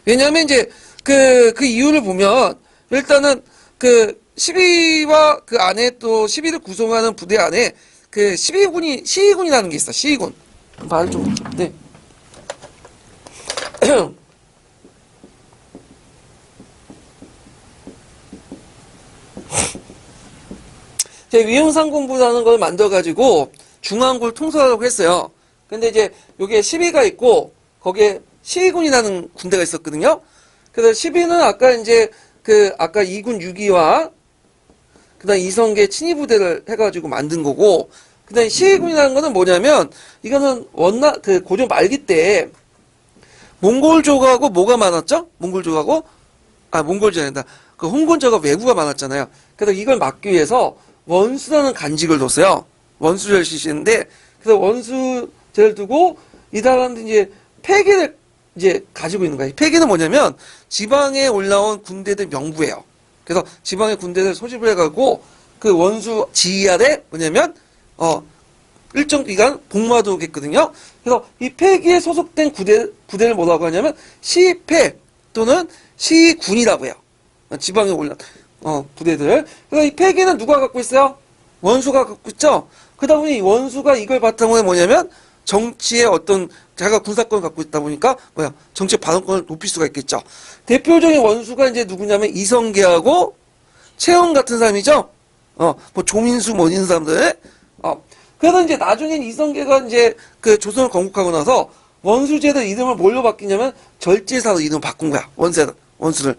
S1: 왜냐면 이제 그 이유를 보면 일단은 그 12와 그 안에 또 12를 구성하는 부대 안에 그 12군이 시위군이라는 게 있어. 시위군. 말을 좀 네. 제 위용상군부라는 걸 만들어 가지고 중앙군을 통솔하려고 했어요. 근데 이제 여기에 12가 있고 거기에 시위군이라는 군대가 있었거든요. 그래서 12는 아까 이제 그 아까 2군 6위와 그다음 이성계 친위부대를 해가지고 만든 거고, 그다음 시위군이라는 거는 뭐냐면 이거는 그 고종 말기 때 몽골족하고 뭐가 많았죠? 몽골족하고 몽골족이 아니다. 그 홍건조가 왜구가 많았잖아요. 그래서 이걸 막기 위해서 원수라는 간직을 뒀어요. 원수제를 시시는데 그래서 원수제를 두고 이 사람들이 이제 폐기를 이제 가지고 있는 거예요. 폐기는 뭐냐면 지방에 올라온 군대들 명부예요. 그래서 지방의 군대를 소집을 해가지고 그 원수 지휘 아래 뭐냐면 일정 기간 복무하도록했거든요. 그래서 이 폐기에 소속된 부대를 뭐라고 하냐면 시패 또는 시군이라고 해요. 지방에 올라 부대들. 그래서 이 폐기는 누가 갖고 있어요? 원수가 갖고 있죠. 그러다 보니 원수가 이걸 바탕으로 뭐냐면 정치의 어떤 자기가 군사권을 갖고 있다 보니까 정치 발언권을 높일 수가 있겠죠. 대표적인 원수가 이제 누구냐면 이성계하고 최영 같은 사람이죠. 뭐 조민수 뭐 이런 사람들. 그래서 이제 나중엔 이성계가 이제 그 조선을 건국하고 나서 원수제도 이름을 뭘로 바뀌냐면 절제사로 이름을 바꾼 거야. 원수를.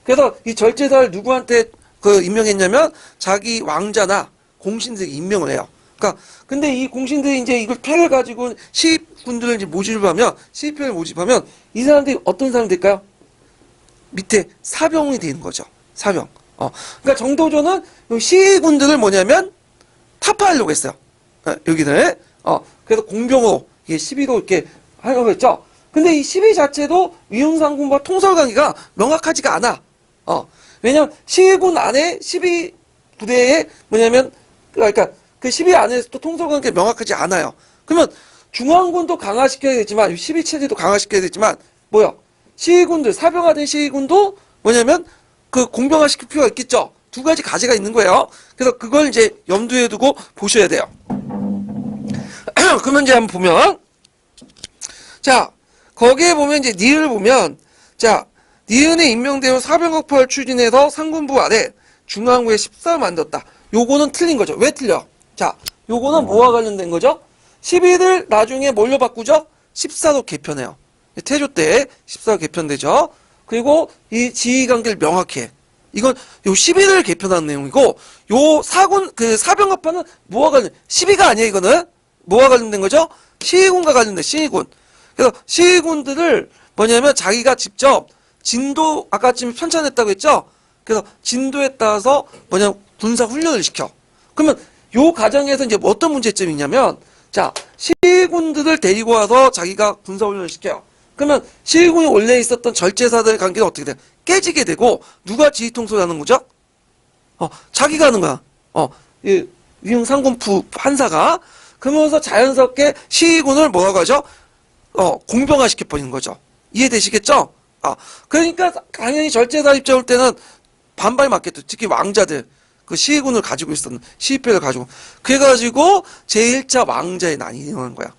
S1: 그래서 이 절제사를 누구한테 그 임명했냐면 자기 왕자나 공신들에게 임명을 해요. 그러니까 근데 이 공신들이 이제 이걸 팩을 가지고 시위군들을 이제 모집하면 시위표를 모집하면 이 사람들이 어떤 사람이 될까요? 밑에 사병이 되는 거죠. 사병. 그러니까 정도전은 시위군들을 뭐냐면 타파하려고 했어요. 여기를. 그래서 공병으로 이게 시비로 이렇게 하려고 했죠. 근데 이 시비 자체도 위용상군과 통솔관계가 명확하지가 않아. 왜냐면 시위군 안에 시비 부대에 뭐냐면 그러니까 그 시비 안에서 또 통솔관계 명확하지 않아요. 그러면 중앙군도 강화시켜야겠지만 시비 체제도 강화시켜야겠지만 시위군들 사병화된 시위군도 뭐냐면 그 공병화시킬 필요가 있겠죠. 두 가지 가지가 있는 거예요. 그래서 그걸 이제 염두에 두고 보셔야 돼요. 그러면 이제 한번 보면 자 거기에 보면 이제 니을 보면 자 니은의 임명대로 사병학파를 추진해서 상군부 아래 중앙부에 14를 만들었다. 요거는 틀린 거죠. 왜 틀려? 자 요거는 뭐와 관련된 거죠? 12를 나중에 뭘로 바꾸죠? 14로 개편해요. 태조 때 14로 개편되죠. 그리고 이 지휘관계를 명확히 해. 이건 요 12를 개편하는 내용이고 요 사병학파는 뭐와 관련 12가 아니에요. 이거는 뭐와 관련된 거죠? 시위군과 관련된 시위군. 그래서 시위군들을 뭐냐면 자기가 직접 진도 아까 지금 편찬했다고 했죠? 그래서 진도에 따라서 군사 훈련을 시켜. 그러면 요 과정에서 이제 어떤 문제점이 있냐면 자 시위군들을 데리고 와서 자기가 군사 훈련을 시켜요. 그러면 시위군이 원래 있었던 절제사들의 관계가 어떻게 돼요? 깨지게 되고 누가 지휘 통솔하는 거죠? 자기가 하는 거야. 이 위용상군부 판사가. 그러면서 자연스럽게 시위군을 뭐라고 하죠? 공병화 시켜버리는 거죠. 이해되시겠죠? 그러니까 당연히 절제사 입장 올 때는 반발 맞겠죠. 특히 왕자들 그 시위군을 가지고 있었는 시위표를 가지고 그래가지고 제1차 왕자의 난이 일어난 거야.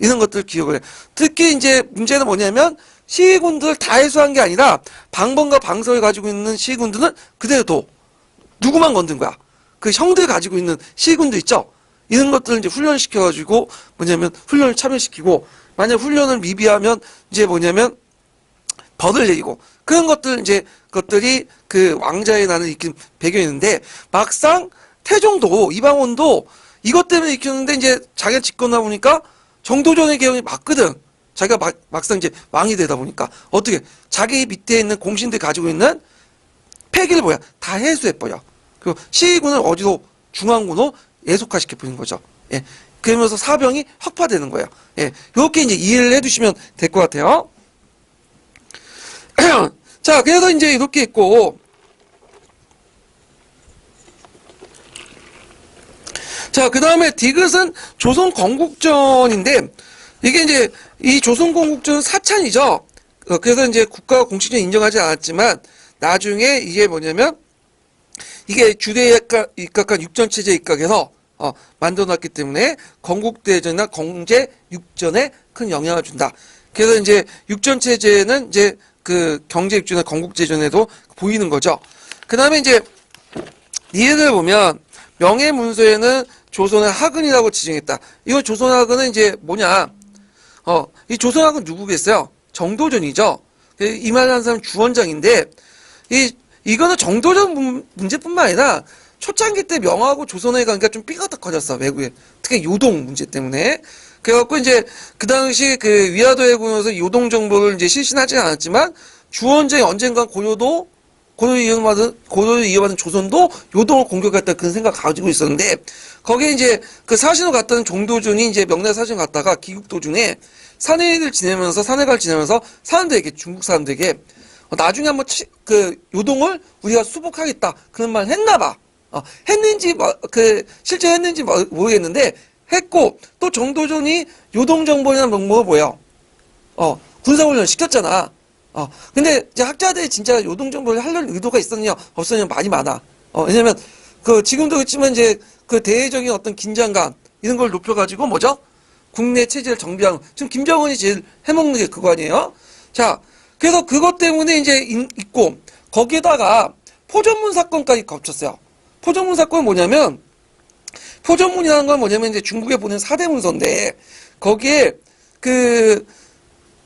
S1: 이런 것들 기억을 해. 특히 이제 문제는 뭐냐면 시위군들을 다 해소한 게 아니라 방번과 방서를 가지고 있는 시위군들은 그대로 둬. 누구만 건든 거야. 그 형들 가지고 있는 시위군들 있죠. 이런 것들을 이제 훈련시켜가지고 훈련을 참여시키고 만약 훈련을 미비하면 이제 벌을 내리고 그런 것들 이제 것들이 그 왕자의 난을 일으킨 배경이었는데 막상 태종도 이방원도 이것 때문에 일으켰는데 이제 자기가 집권하다 보니까 정도전의 개혁이 맞거든. 자기가 막상 이제 왕이 되다 보니까 어떻게 자기 밑에 있는 공신들 가지고 있는 폐기를 다 해소해버려. 그리고 시위군을 어디로 중앙군으로 예속화시켜버리는 거죠. 예. 그러면서 사병이 혁파되는 거예요. 예, 이렇게 이제 이해를 해두시면 될 것 같아요. 자, 그래서 이제 이렇게 있고, 자, 그 다음에 디귿은 조선 건국전인데, 이게 이제 이 조선 건국전 사찬이죠. 그래서 이제 국가가 공식적으로 인정하지 않았지만, 나중에 이게 뭐냐면, 이게 주대에 입각한 육전체제 입각해서 만들어놨기 때문에 건국대전이나 공제 육전에 큰 영향을 준다. 그래서 이제 육전체제는 이제 그 경제육전이나 건국제전에도 보이는 거죠. 그 다음에 이제 이해를 보면 명예문서에는 조선의 하근이라고 지정했다. 이거 조선하근은 이제 뭐냐? 이 조선하근 누구겠어요? 정도전이죠. 이 말을 하는 사람은 주원장인데 이거는 정도전 문제뿐만 아니라 초창기 때 명하고 조선의 관계가 좀 삐걱거렸어, 외국에. 특히 요동 문제 때문에. 그래갖고 이제 그 당시 그 위화도 해군에서 요동 정보를 이제 실시하지 않았지만 주원장이 언젠간 고려를 이어받은 조선도 요동을 공격했다 그런 생각 가지고 있었는데 거기에 이제 그 사신을 갔다는 정도준이 이제 명나라 사신 갔다가 귀국 도중에 산해를 지내면서 사람들에게 중국 사람들에게 나중에 한번 그 요동을 우리가 수복하겠다 그런 말 했나봐. 했는지 실제 했는지 모르겠는데 했고 또 정도전이 요동 정보나 뭐가 뭐야? 군사훈련 시켰잖아. 근데 이제 학자들이 진짜 요동 정보를 하려는 의도가 있었냐 없었냐 많이 많아. 왜냐면 그 지금도 그렇지만 이제 그 대외적인 어떤 긴장감 이런 걸 높여가지고 뭐죠? 국내 체제를 정비하는 지금 김정은이 제일 해먹는 게 그거 아니에요? 자. 그래서 그것 때문에 이제 있고, 거기에다가 포전문 사건까지 겹쳤어요. 포전문 사건은 뭐냐면, 포전문이라는 건 뭐냐면 이제 중국에 보낸 4대 문서인데, 거기에 그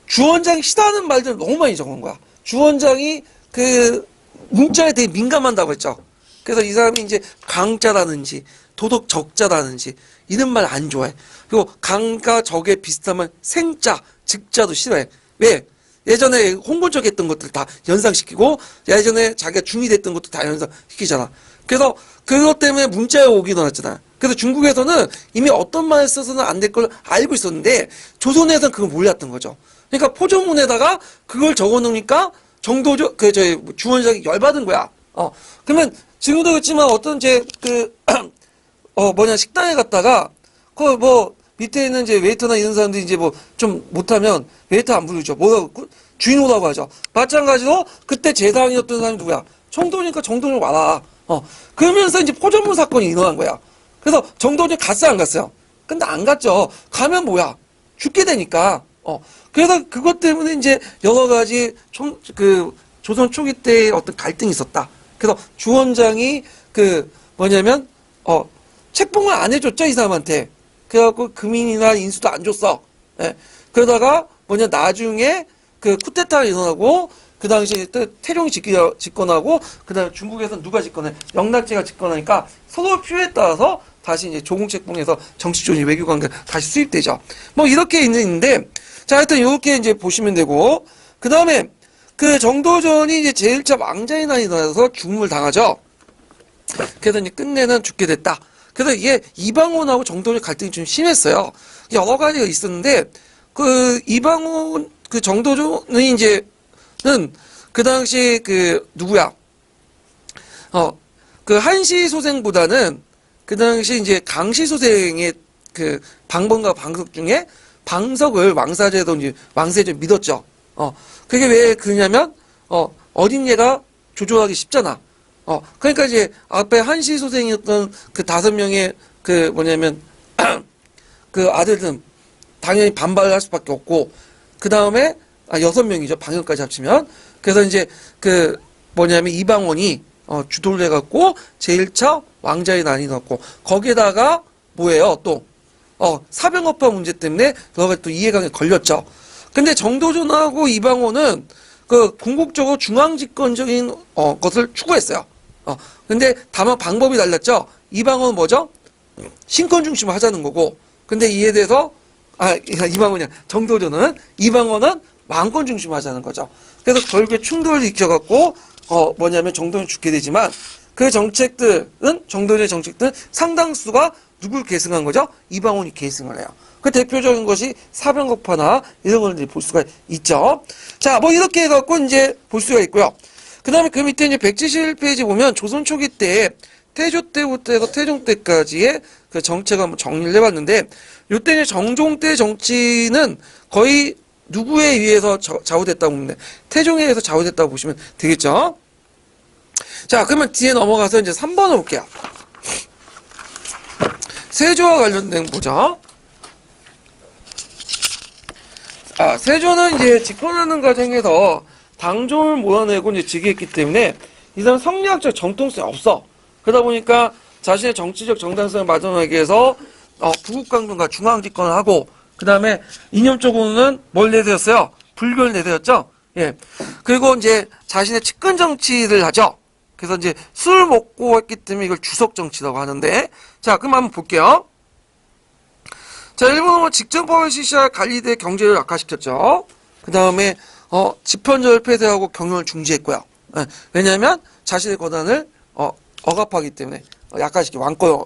S1: 주원장이 싫어하는 말들 너무 많이 적은 거야. 주원장이 그 문자에 되게 민감한다고 했죠. 그래서 이 사람이 이제 강자라는지, 도덕 적자라는지, 이런 말 안 좋아해. 그리고 강과 적에 비슷하면 생자, 즉자도 싫어해. 왜? 예전에 홍군적 했던 것들 다 연상시키고 예전에 자기가 중이 됐던 것도 다 연상시키잖아. 그래서 그것 때문에 문자에 오기 일어났잖아. 그래서 중국에서는 이미 어떤 말을 써서는 안 될 걸 알고 있었는데 조선에서는 그걸 몰랐던 거죠. 그러니까 포전문에다가 그걸 적어놓으니까 주원장이 열받은 거야. 그러면 지금도 그렇지만 어떤 식당에 갔다가 밑에 있는 이제 웨이터나 이런 사람들이 이제 좀 못하면 웨이터 안 부르죠. 주인 오라고 하죠. 마찬가지로 그때 재상이었던 사람이 누구야? 정도니까 정도는 와라. 그러면서 이제 포전문 사건이 일어난 거야. 그래서 정도는 갔어요, 안 갔어요? 근데 안 갔죠. 가면 뭐야? 죽게 되니까. 그래서 그것 때문에 이제 여러 가지 조선 초기 때의 어떤 갈등이 있었다. 그래서 주원장이 책봉을 안 해줬죠, 이 사람한테. 그래갖고 금인이나 인수도 안 줬어. 예. 그러다가 나중에 그 쿠데타가 일어나고 그 당시에 태종이 집권하고 그 다음에 중국에서 누가 집권해? 영락제가 집권하니까 서로 필요에 따라서 다시 이제 조공책봉에서 정치적인 외교관계 다시 수입되죠. 이렇게 있는데 자 하여튼 이렇게 이제 보시면 되고 그 다음에 그 정도전이 이제 제1차 왕자의 난이 일어나서 죽음을 당하죠. 그래서 이제 끝내는 죽게 됐다. 그래서 이게 이방원하고 정도전 갈등이 좀 심했어요. 여러 가지가 있었는데 그 이방원 그 정도전이 이제는 그 당시 누구야? 그 한시 소생보다는 그 당시 이제 강시 소생의 그 방법과 방석 중에 방석을 왕세제 믿었죠. 그게 왜 그러냐면 어린 얘가 조종하기 쉽잖아. 그러니까 이제 앞에 한시 소생이었던 그 5명의 그 아들들은 당연히 반발을 할 수밖에 없고 그 다음에 6명이죠. 방역까지 합치면. 그래서 이제 이방원이 주도를 해갖고 제1차 왕자의 난이 났고 거기에다가 뭐예요? 또 사병업화 문제 때문에 여러 가지 또 이해관계 걸렸죠. 근데 정도전하고 이방원은 그 궁극적으로 중앙집권적인 것을 추구했어요. 근데 다만 방법이 달랐죠. 이방원은 뭐죠? 신권 중심을 하자는 거고 근데 이에 대해서 이방원은 왕권 중심을 하자는 거죠. 그래서 결국에 충돌을 일으켜갖고 정도는 죽게 되지만 그 정도의 정책들은 상당수가 누굴 계승한 거죠? 이방원이 계승을 해요. 그 대표적인 것이 사병겁하나 이런 걸 이제 볼 수가 있죠. 자, 뭐 이렇게 해갖고 이제 볼 수가 있고요. 그 다음에 그 밑에 이제 171페이지 보면 조선 초기 때 태조 때부터 해서 태종 때까지의 그 정체가 한번 정리를 해봤는데, 요때 이제 정종 때 정치는 거의 누구에 의해서 좌우됐다고 보면 돼? 태종에 의해서 좌우됐다고 보시면 되겠죠. 자, 그러면 뒤에 넘어가서 이제 3번을 볼게요. 세조와 관련된 거 보죠. 아, 세조는 이제 집권하는 과정에서 당종을 몰아내고 이제 즉위했기 때문에 이 사람 성리학적 정통성이 없어. 그러다 보니까 자신의 정치적 정당성을 마련하기 위해서 부국강병과 중앙집권을 하고, 그 다음에 이념적으로는 뭘 내세웠어요? 불교를 내세웠죠. 예. 그리고 이제 자신의 측근 정치를 하죠. 그래서 이제 술을 먹고 했기 때문에 이걸 주석 정치라고 하는데, 자, 그럼 한번 볼게요. 자, 일본은 직전법을 실시할 관리대 경제를 악화시켰죠. 그 다음에 집현전을 폐쇄하고 경영을 중지했고요. 예. 왜냐하면 자신의 권한을 억압하기 때문에, 약간씩 왕권을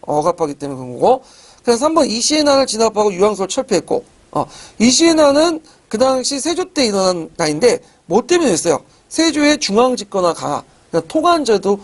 S1: 억압하기 때문에 그런 거고. 그래서 3번 이시에난을 진압하고 유황소를 철폐했고, 이시에난은 그 당시 세조 때 일어난 나인데 뭐 때문에 했어요? 세조의 중앙집권화 강화, 토관제도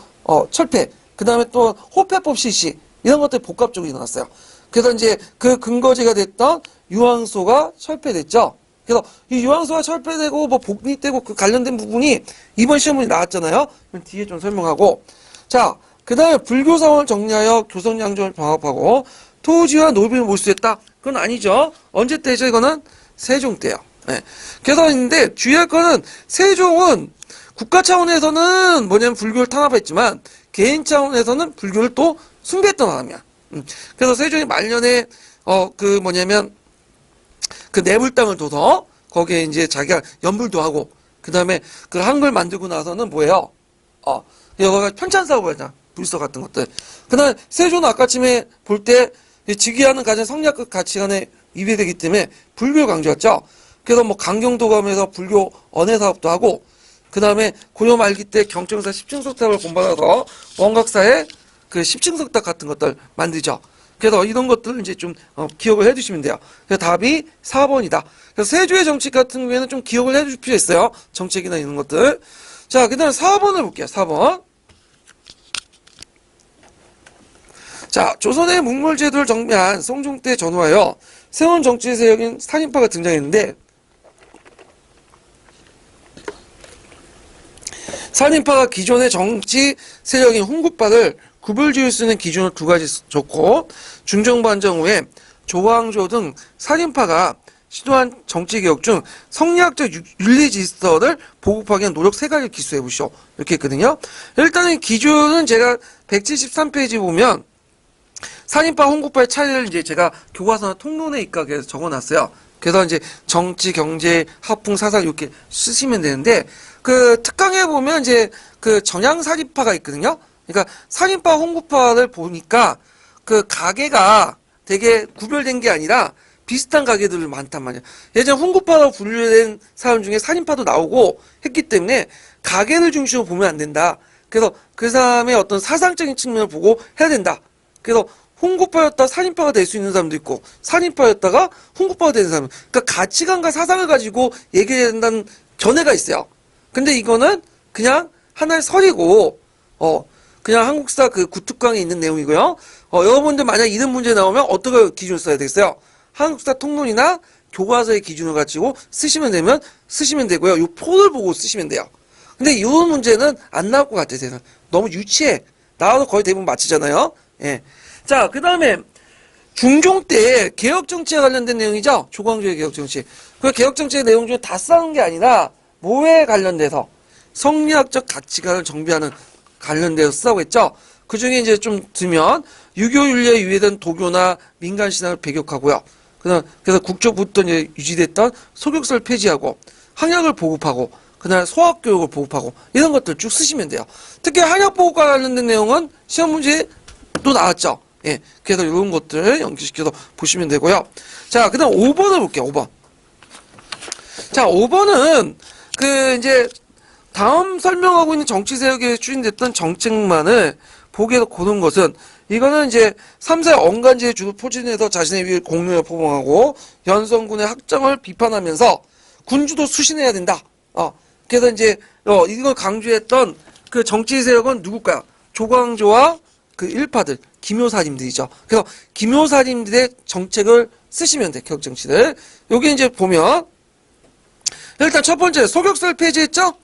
S1: 철폐, 그 다음에 또 호패법 실시, 이런 것들이 복합적으로 일어났어요. 그래서 이제 그 근거지가 됐던 유황소가 철폐됐죠. 그래서 이 유황소가 철폐되고 뭐 복립되고 그 관련된 부분이 이번 시험문에 나왔잖아요. 그럼 뒤에 좀 설명하고. 자, 그 다음에 불교사원을 정리하여 교성양조를 병합하고 토지와 노비를 몰수했다. 그건 아니죠. 언제 때죠? 이거는 세종 때요. 네. 그래서 있는데 주의할 거는 세종은 국가 차원에서는 뭐냐면 불교를 탄압했지만 개인 차원에서는 불교를 또 숭배했던 사람이야. 그래서 세종이 말년에 그 뭐냐면 그 내물 땅을 둬서 거기에 이제 자기가 연불도 하고, 그 다음에 그 한글 만들고 나서는 뭐예요? 여기가 편찬사고 하잖아. 불서 같은 것들. 그 다음에 세조는 아까쯤에 볼 때 즉위하는 가장 성리학적 가치관에 위배되기 때문에 불교 강조했죠. 그래서 뭐 강경도감에서 불교 언해 사업도 하고, 그 다음에 고려 말기 때 경청사 십층석탑을 본받아서 원각사의 그 십층석탑 같은 것들 만들죠. 그래서 이런 것들 이제 좀 기억을 해두시면 돼요. 그래서 답이 4번이다. 그래서 세조의 정책 같은 경우에는 좀 기억을 해줄 필요 있어요. 정책이나 이런 것들. 자, 그 다음에 4번을 볼게요. 4번. 자, 조선의 묵물제도를 정비한 성종 때 전후하여 새로운 정치 세력인 산인파가 등장했는데, 산인파가 기존의 정치 세력인 홍구파를 구별지을 수 있는 기준을 두 가지 줬고, 중정반정 후에 조광조 등 산인파가 시도한 정치개혁 중 성리학적 윤리 질서를 보급하기 위한 노력 세 가지를 기수해 보시오. 이렇게 했거든요. 일단은 기준은 제가 173페이지 보면 산인파 홍구파의 차이를 이제 제가 교과서나 통론에 입각해서 적어놨어요. 그래서 이제 정치, 경제, 학풍, 사상 이렇게 쓰시면 되는데, 그 특강에 보면 이제 그 전향 산인파가 있거든요. 그러니까 산인파, 홍구파를 보니까 그 가게가 되게 구별된 게 아니라 비슷한 가게들이 많단 말이야. 예전 홍구파로 분류된 사람 중에 산인파도 나오고 했기 때문에 가게를 중심으로 보면 안 된다. 그래서 그 사람의 어떤 사상적인 측면을 보고 해야 된다. 그래서 홍구파였다 산인파가 될 수 있는 사람도 있고, 산인파였다가 홍구파가 되는 사람. 그러니까 가치관과 사상을 가지고 얘기해야 된다는 견해가 있어요. 근데 이거는 그냥 하나의 설이고, 그냥 한국사 그 구특강에 있는 내용이고요. 여러분들 만약 이런 문제 나오면 어떻게 기준을 써야 되겠어요? 한국사 통론이나 교과서의 기준을 가지고 쓰시면 되고요. 요 표를 보고 쓰시면 돼요. 근데 이런 문제는 안 나올 것 같아요. 너무 유치해. 나와도 거의 대부분 맞히잖아요. 예. 자, 그 다음에 중종 때 개혁정치에 관련된 내용이죠. 조광조의 개혁정치. 그 개혁정치의 내용 중에 다 싸운 게 아니라 뭐에 관련돼서 성리학적 가치관을 정비하는 관련돼서 쓰라고 했죠. 그 중에 이제 좀 들면 유교윤리에 유의된 도교나 민간신앙을 배격하고요. 그래서 국조부터 이제 유지됐던 소격설 폐지하고 한약을 보급하고 그다음에 소학교육을 보급하고 이런 것들 쭉 쓰시면 돼요. 특히 한약보급과 관련된 내용은 시험 문제에 또 나왔죠. 예. 그래서 이런 것들 연기시켜서 보시면 되고요. 자, 그 다음 5번을 볼게요. 5번. 자, 5번은 이제 다음 설명하고 있는 정치 세력에 추진됐던 정책만을 보기에도 고른 것은 이거는 이제 3세 언간제의 주로 포진해서 자신의 위에 공론을 포봉하고 연성군의 학정을 비판하면서 군주도 수신해야 된다. 그래서 이제 이걸 강조했던 그 정치 세력은 누굴까요? 조광조와 그 일파들, 기묘사님들이죠. 그래서 기묘사님들의 정책을 쓰시면 돼, 개혁정치를. 여기 이제 보면 일단 첫 번째 소격서를 폐지했죠?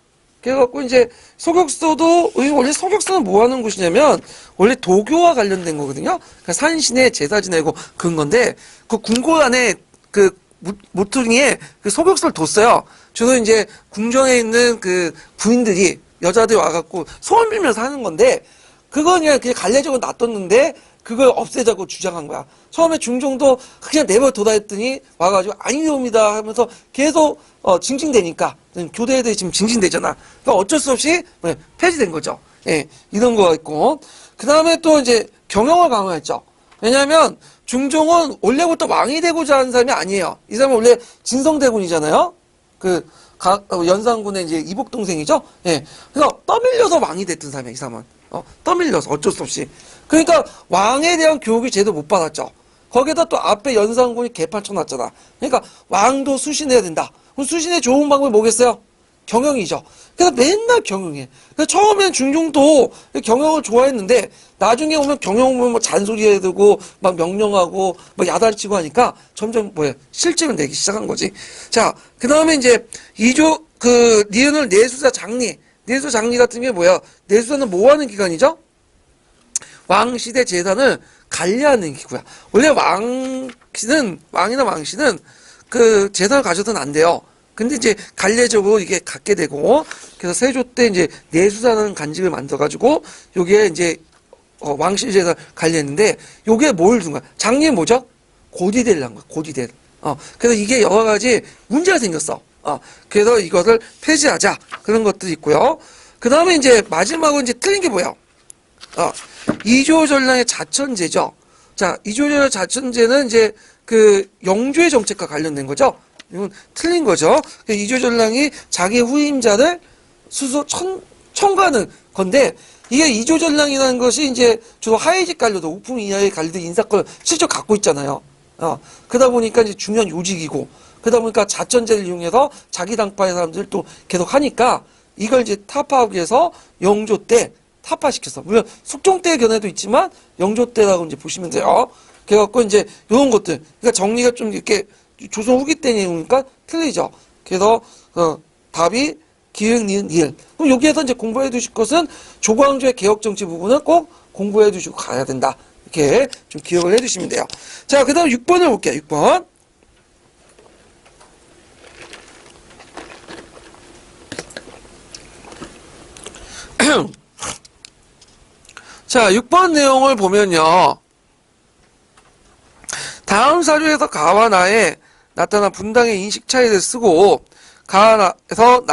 S1: 그래갖고 이제 소격서도 원래 소격서는 뭐 하는 곳이냐면 원래 도교와 관련된 거거든요. 그러니까 산신에 제사 지내고 그런 건데 그 궁궐 안에 그 모퉁이에 그 소격서를 뒀어요. 주로 이제 궁정에 있는 그 부인들이 여자들이 와갖고 소원 빌면서 하는 건데 그건 그냥 갈래적으로 놔뒀는데 그걸 없애자고 주장한 거야. 처음에 중종도 그냥 내버려둬라 했더니 와가지고 아니옵니다 하면서 계속 징징대니까 교대애들이 지금 징징대잖아. 그러니까 어쩔 수 없이 폐지된 거죠. 예, 이런 거가 있고 그 다음에 또 이제 경영을 강화했죠. 왜냐하면 중종은 원래부터 왕이 되고자 하는 사람이 아니에요. 이 사람은 원래 진성대군이잖아요. 연산군의 이제 이복 동생이죠. 예, 그래서 떠밀려서 왕이 됐던 사람이야. 이 사람은 떠밀려서 어쩔 수 없이. 그러니까 왕에 대한 교육이 제대로 못 받았죠. 거기다 또 앞에 연산군이 개판 쳐놨잖아. 그러니까 왕도 수신해야 된다. 그럼 수신의 좋은 방법이 뭐겠어요? 경영이죠. 그래서 맨날 경영해. 그래서 처음엔 중종도 경영을 좋아했는데 나중에 오면 경영 보면 뭐 잔소리해야 되고 막 명령하고 막 야단치고 하니까 점점 실증을 내기 시작한 거지. 자, 그 다음에 이제 니은을 내수사 장리. 내수사 장리 같은 게 뭐야? 내수사는 뭐 하는 기관이죠? 왕시대 재산을 관리하는 기구야. 원래 왕이나 왕씨는 그 재산을 가져서는 안 돼요. 근데 이제 관례적으로 이게 갖게 되고, 그래서 세조 때 이제 내수사라는 간직을 만들어가지고, 요게 이제, 왕실 재산을 관리했는데, 요게 뭘 준 거야? 장리는 뭐죠? 고디대를 한 거야, 고디대. 그래서 이게 여러 가지 문제가 생겼어. 그래서 이것을 폐지하자. 그런 것들이 있고요. 그 다음에 이제 마지막으로 이제 틀린 게 뭐야? 이조전량의 자천제죠. 자, 이조전량 자천제는 이제 그 영조의 정책과 관련된 거죠. 이건 틀린 거죠. 이조전량이 자기 후임자를 청구하는 건데 이게 이조전량이라는 것이 이제 주로 하위직 관료도 우품 이하의 관료들 인사권을 실적 갖고 있잖아요. 그러다 보니까 이제 중요한 요직이고 그러다 보니까 자천제를 이용해서 자기 당파의 사람들 또 계속 하니까 이걸 이제 타파하기 위해서 영조 때 타파시켰어. 물론 숙종 때의 견해도 있지만 영조 때라고 이제 보시면 돼요. 그래갖고 이제 이런 것들, 그러니까 정리가 좀 이렇게 조선 후기 때니까 틀리죠. 그래서 답이 기흥, 니은, 니을. 그럼 여기에서 이제 공부해 두실 것은 조광조의 개혁 정치 부분은 꼭 공부해 두시고 가야 된다. 이렇게 좀 기억을 해 두시면 돼요. 자, 그 다음 6번을 볼게요. 6번. 자, 6번 내용을 보면요. 다음 사료에서 가와 나에 나타난 분당의 인식 차이를 쓰고 가에서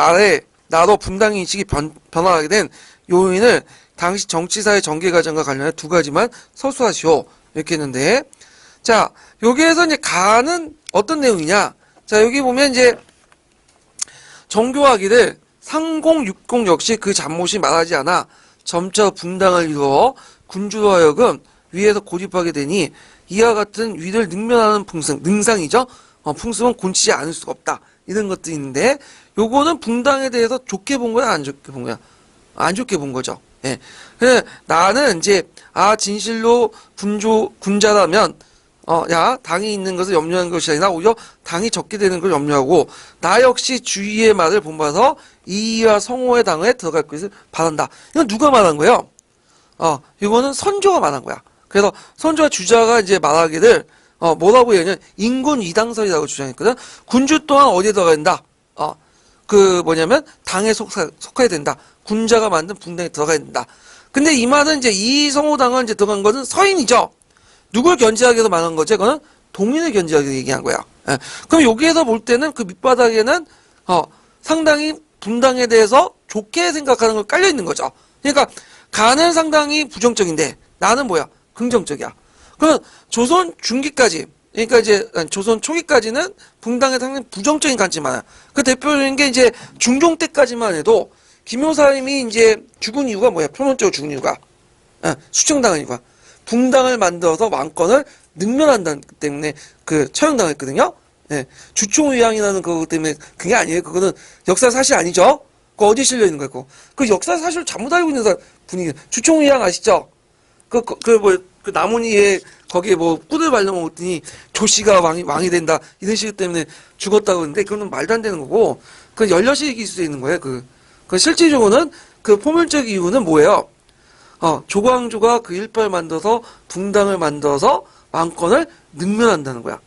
S1: 나로 분당의 인식이 변화하게 된 요인을 당시 정치사의 전개 과정과 관련해 두 가지만 서술하시오. 이렇게 했는데 자, 여기에서 이제 가는 어떤 내용이냐? 자, 여기 보면 이제 정교하기를 상공육공 역시 그 잘못이 말하지 않아 점차 분당을 이루어 군주로 하여금 위에서 고집하게 되니 이와 같은 위를 능면하는 풍승, 능상이죠. 풍승은 곤치지 않을 수가 없다. 이런 것들이 있는데 요거는 분당에 대해서 좋게 본 거야, 안 좋게 본 거야? 안 좋게 본 거죠. 예. 그래 나는 이제 진실로 군자라면 당이 있는 것을 염려하는 것이 아니라 오히려 당이 적게 되는 걸 염려하고 나 역시 주위의 말을 본받아서 이의와 성호의 당에 들어갈 것을 바란다. 이건 누가 말한 거예요? 이거는 선조가 말한 거야. 그래서 선조와 주자가 이제 말하기를 뭐라고 얘기하냐면 인군 이당설이라고 주장했거든. 군주 또한 어디에 들어가야 된다? 뭐냐면 당에 속해야 된다. 군자가 만든 분당에 들어가야 된다. 근데 이 말은 이제 이성호당은 이제 들어간 것은 서인이죠. 누굴 견제하기 위해서 말한 거지? 그거는 동인을 견제하기 위해서 얘기한 거야. 예. 그럼 여기에서 볼 때는 그 밑바닥에는 상당히 분당에 대해서 좋게 생각하는 걸 깔려 있는 거죠. 그러니까 가는 상당히 부정적인데 나는 뭐야? 긍정적이야. 그럼 조선 중기까지, 그러니까 이제 조선 초기까지는 분당에 상당히 부정적인 관점이 많아요. 그 대표적인 게 이제 중종 때까지만 해도 김효사님이 이제 죽은 이유가 뭐야? 표면적으로 죽은 이유가. 수청당한 이유가. 붕당을 만들어서 왕권을 능멸한다는 때문에 그 처형당했거든요. 예. 주총의왕이라는 그거 때문에 그게 아니에요. 그거는 역사 사실 아니죠. 그거 어디 실려 있는 거고. 그 역사 사실을 잘못 알고 있는 분이 주총의왕 아시죠? 그 나무니에 거기에 뭐 꿀을 발라 먹었더니 조씨가 왕이 된다 이런 식 때문에 죽었다고 하는데 그거는 말도 안 되는 거고 그 연려식 기수에 있는 거예요. 그 실질적으로는 그 포멸적 이유는 뭐예요? 조광조가 그 일파를 만들어서 붕당을 만들어서 왕권을 능멸한다는 거야.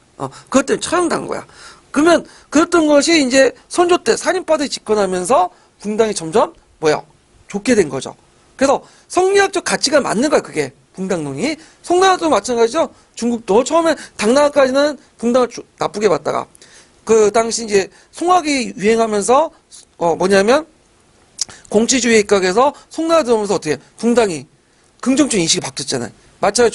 S1: 그것 때문에 처형당한 거야. 그러면 그랬던 것이 이제 선조 때 살인파들이 집권하면서 붕당이 점점 뭐야? 좋게 된 거죠. 그래서 성리학적 가치가 맞는 거야, 그게. 붕당론이. 송나라도 마찬가지죠. 중국도 처음에 당나라까지는 붕당을 나쁘게 봤다가 그 당시 이제 송학이 유행하면서 뭐냐면 공치주의 입각에서 송나라 들어오면서 어떻게 붕당이 긍정적 인식이 바뀌었잖아요. 마찬가지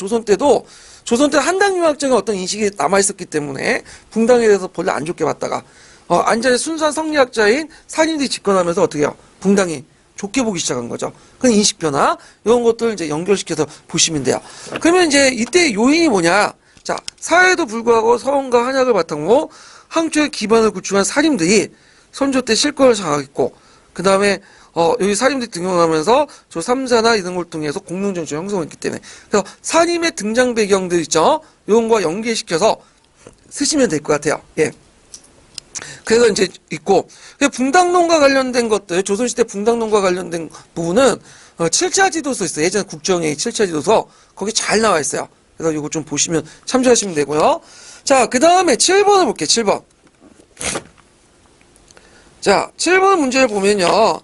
S1: 조선 때 한당융합적인 어떤 인식이 남아있었기 때문에 붕당에 대해서 별로 안 좋게 봤다가 완전히 순수한 성리학자인 산인들이 집권하면서 어떻게 해요? 붕당이 좋게 보기 시작한 거죠. 그 인식 변화 이런 것들 이제 연결시켜서 보시면 돼요. 그러면 이제 이때 요인이 뭐냐? 자, 사회에도 불구하고 서원과 한약을 바탕으로 항초의 기반을 구축한 사림들이 선조 때 실권을 장악했고 그 다음에 여기 사림들이 등용하면서 저 삼사나 이런 걸 통해서 공룡정치를 형성했기 때문에 그래서 사림의 등장 배경들 있죠? 이런 거와 연계시켜서 쓰시면 될 것 같아요. 예. 그래서 이제 있고 붕당론과 관련된 것들 조선시대 붕당론과 관련된 부분은 7차 지도서 있어요. 예전에 국정회의 7차 지도서 거기 잘 나와 있어요. 그래서 이거 좀 보시면 참조하시면 되고요. 자, 그 다음에 7번을 볼게요. 7번. 자, 7번 문제를 보면요.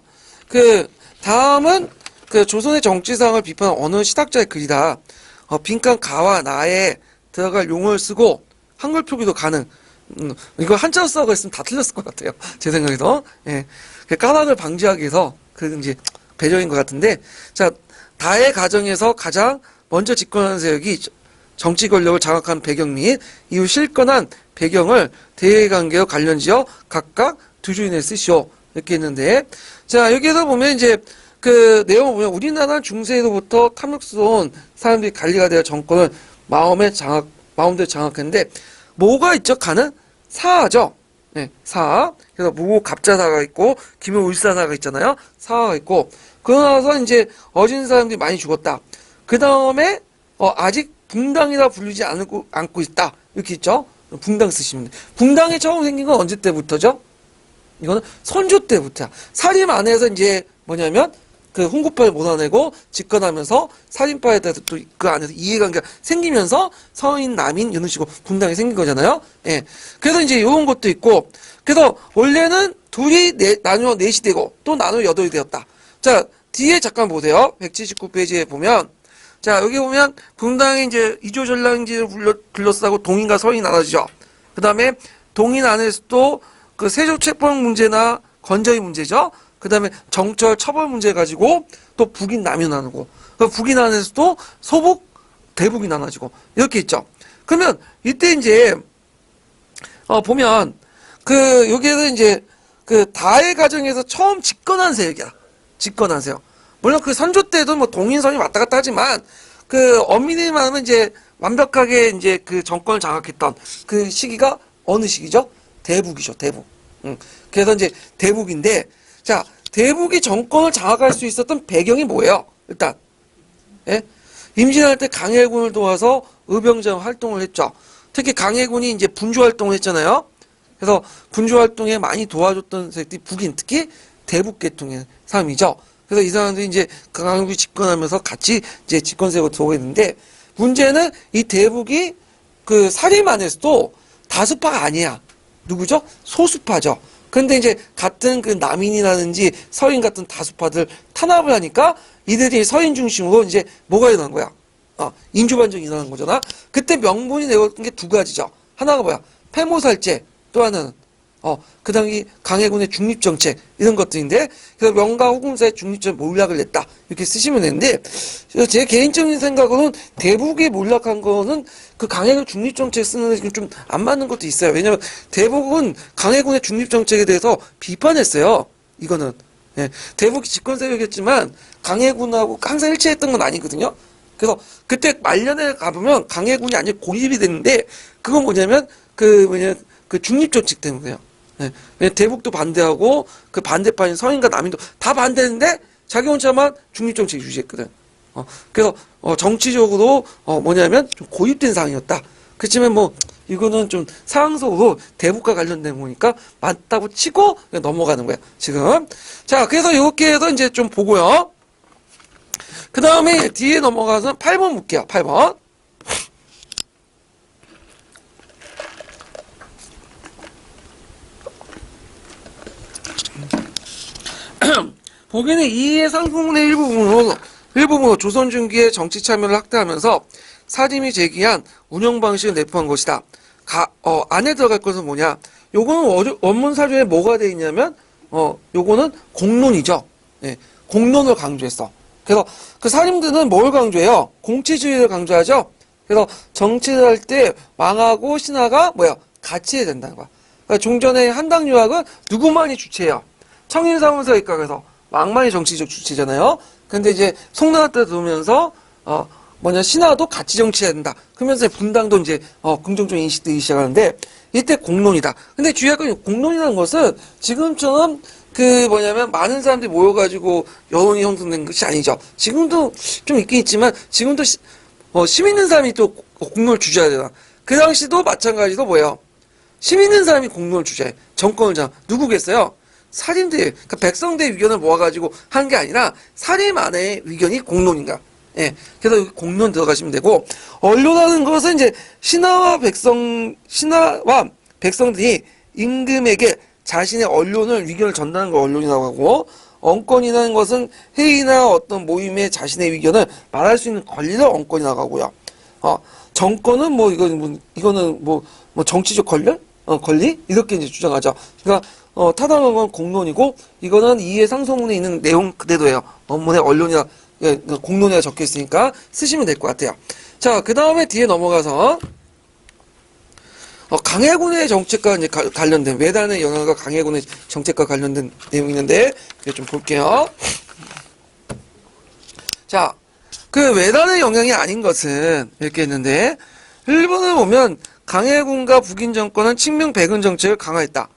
S1: 그 다음은 그 조선의 정치상을 비판한 어느 시학자의 글이다. 빈칸 가와 나에 들어갈 용어를 쓰고 한글 표기도 가능. 이거 한자로 써가 있으면 다 틀렸을 것 같아요. 제 생각에서. 예. 까닭을 방지하기 위해서 그 이제 배려인 것 같은데, 자, 다의 가정에서 가장 먼저 집권하는 세력이 정치 권력을 장악한 배경 및 이후 실권한 배경을 대외관계와 관련지어 각각 두 주인에 쓰시오. 이렇게 했는데, 자, 여기에서 보면 이제 그 내용을 보면 우리나라 중세로부터 탐욕스러운 사람들이 관리가 되어 정권을 마음대로 장악했는데, 뭐가 있죠? 가는? 사하죠. 네, 사하. 그래서 무갑자사가 있고 기묘울사사가 있잖아요. 사하가 있고 그러고 나서 이제 어진 사람들이 많이 죽었다. 그 다음에 아직 붕당이라 부르지 않고 있다. 이렇게 있죠. 붕당 쓰시면 돼요. 붕당이 처음 생긴 건 언제 때부터죠? 이거는 선조 때부터야. 사림 안에서 이제 뭐냐면 그 훈구파를 몰아내고 집권하면서 살인파에 대해서 또 그 안에서 이해관계가 생기면서 서인, 남인 이런 식으로 분당이 생긴 거잖아요. 예. 그래서 이제 이런 것도 있고, 그래서 원래는 둘이 나누어 넷이 되고 또 나누어 여덟이 되었다. 자, 뒤에 잠깐 보세요. 179페이지에 보면, 자, 여기 보면 분당이 이제 이조전랑지를 둘러싸고 동인과 서인이 나눠지죠. 그 다음에 동인 안에서도 그 세조체법 문제나 건저희 문제죠. 그 다음에 정철 처벌 문제 가지고 또 북인 남이 나누고 그 북인 안에서도 소북 대북이 나눠지고 이렇게 있죠. 그러면 이때 이제 보면 그 여기에는 이제 그 다의 가정에서 처음 집권한 세력이야. 집권한 세력. 물론 그 선조 때도 뭐 동인선이 왔다 갔다 하지만 그 엄밀히 말하면 이제 완벽하게 이제 그 정권을 장악했던 그 시기가 어느 시기죠? 대북이죠. 대북. 그래서 이제 대북인데 자, 대북이 정권을 장악할 수 있었던 배경이 뭐예요? 일단, 예? 임진할 때 강해군을 도와서 의병장 활동을 했죠. 특히 강해군이 이제 분주 활동을 했잖아요. 그래서 분주 활동에 많이 도와줬던 세력들이 북인, 특히 대북 계통의 사람이죠. 그래서 이 사람들이 이제 강해군이 집권하면서 같이 이제 집권 세력을 들어오고 있는데, 문제는 이 대북이 그 사림 안에서도 다수파가 아니야. 누구죠? 소수파죠. 근데 이제 같은 그 남인이라든지 서인 같은 다수파들 탄압을 하니까 이들이 서인 중심으로 이제 뭐가 일어난 거야? 인조반정이 일어난 거잖아. 그때 명분이 내건 게 두 가지죠. 하나가 뭐야? 폐모살제. 또 하나는 그 당시 강해군의 중립정책 이런 것들인데 그래서 명가 호금사의 중립적 몰락을 냈다 이렇게 쓰시면 되는데 제 개인적인 생각으로는 대북이 몰락한 거는 그 강해군 중립정책 쓰는 게 좀 안 맞는 것도 있어요. 왜냐면 대북은 강해군의 중립정책에 대해서 비판했어요. 이거는 예, 대북 집권 세력이었지만 강해군하고 항상 일치했던 건 아니거든요. 그래서 그때 말년에 가보면 강해군이 완전 고립이 됐는데 그건 뭐냐면 그 중립정책 때문에요. 예, 대북도 반대하고 그 반대파인 서인과 남인도 다 반대했는데 자기 혼자만 중립정책 유지했거든. 그래서 정치적으로 뭐냐면 좀 고립된 상황이었다. 그렇지만 뭐 이거는 좀 상황적으로 대북과 관련된 거니까 맞다고 치고 그냥 넘어가는 거야 지금. 자, 그래서 이렇게 해서 이제 좀 보고요. 그 다음에 뒤에 넘어가서 8번 볼게요. 8번. 보기에는 이해 상승의 일부분으로 조선 중기의 정치 참여를 확대하면서 사림이 제기한 운영 방식을 내포한 것이다. 안에 들어갈 것은 뭐냐? 요거는 원문 사조에 뭐가 돼 있냐면 요거는 공론이죠. 예, 공론을 강조했어. 그래서 그 사림들은 뭘 강조해요? 공치주의를 강조하죠. 그래서 정치를 할 때 왕하고 신하가 뭐야? 같이 해야 된다는 거야. 그러니까 종전의 한당 유학은 누구만이 주체예요? 청인사무소에 입각해서 왕만이 정치적 주체잖아요. 근데 이제 송나라 때 들어오면서 신하도 같이 정치해야 된다. 그러면서 분당도 이제 긍정적인 인식되기 시작하는데 이때 공론이다. 근데 주의할 건 공론이라는 것은 지금처럼 많은 사람들이 모여가지고 여론이 형성된 것이 아니죠. 지금도 좀 있긴 있지만 지금도 심 있는 사람이 또 공론을 주재해야 되나. 그 당시도 마찬가지로 뭐예요? 심 있는 사람이 공론을 주재해. 정권을 누구겠어요? 사림들, 그러니까 백성들의 의견을 모아가지고 한 게 아니라 사림 안의 의견이 공론인가. 예. 그래서 공론 들어가시면 되고, 언론하는 것은 이제 신하와 백성들이 임금에게 자신의 의견을 전달하는 걸 언론이라고 하고, 언권이라는 것은 회의나 어떤 모임에 자신의 의견을 말할 수 있는 권리를 언권이라고 하고요. 정권은 이거는 정치적 권리? 이렇게 이제 주장하죠. 그러니까, 타당한 건 공론이고, 이거는 이해 상소문에 있는 내용 그대로예요. 원문에 언론이나, 공론이라 적혀 있으니까 쓰시면 될 것 같아요. 자, 그 다음에 뒤에 넘어가서, 강해군의 정책과 이제 관련된, 외단의 영향과 강해군의 정책과 관련된 내용이 있는데, 좀 볼게요. 자, 그 외단의 영향이 아닌 것은, 이렇게 했는데, 일본을 보면, 강해군과 북인 정권은 친명 배근 정책을 강화했다.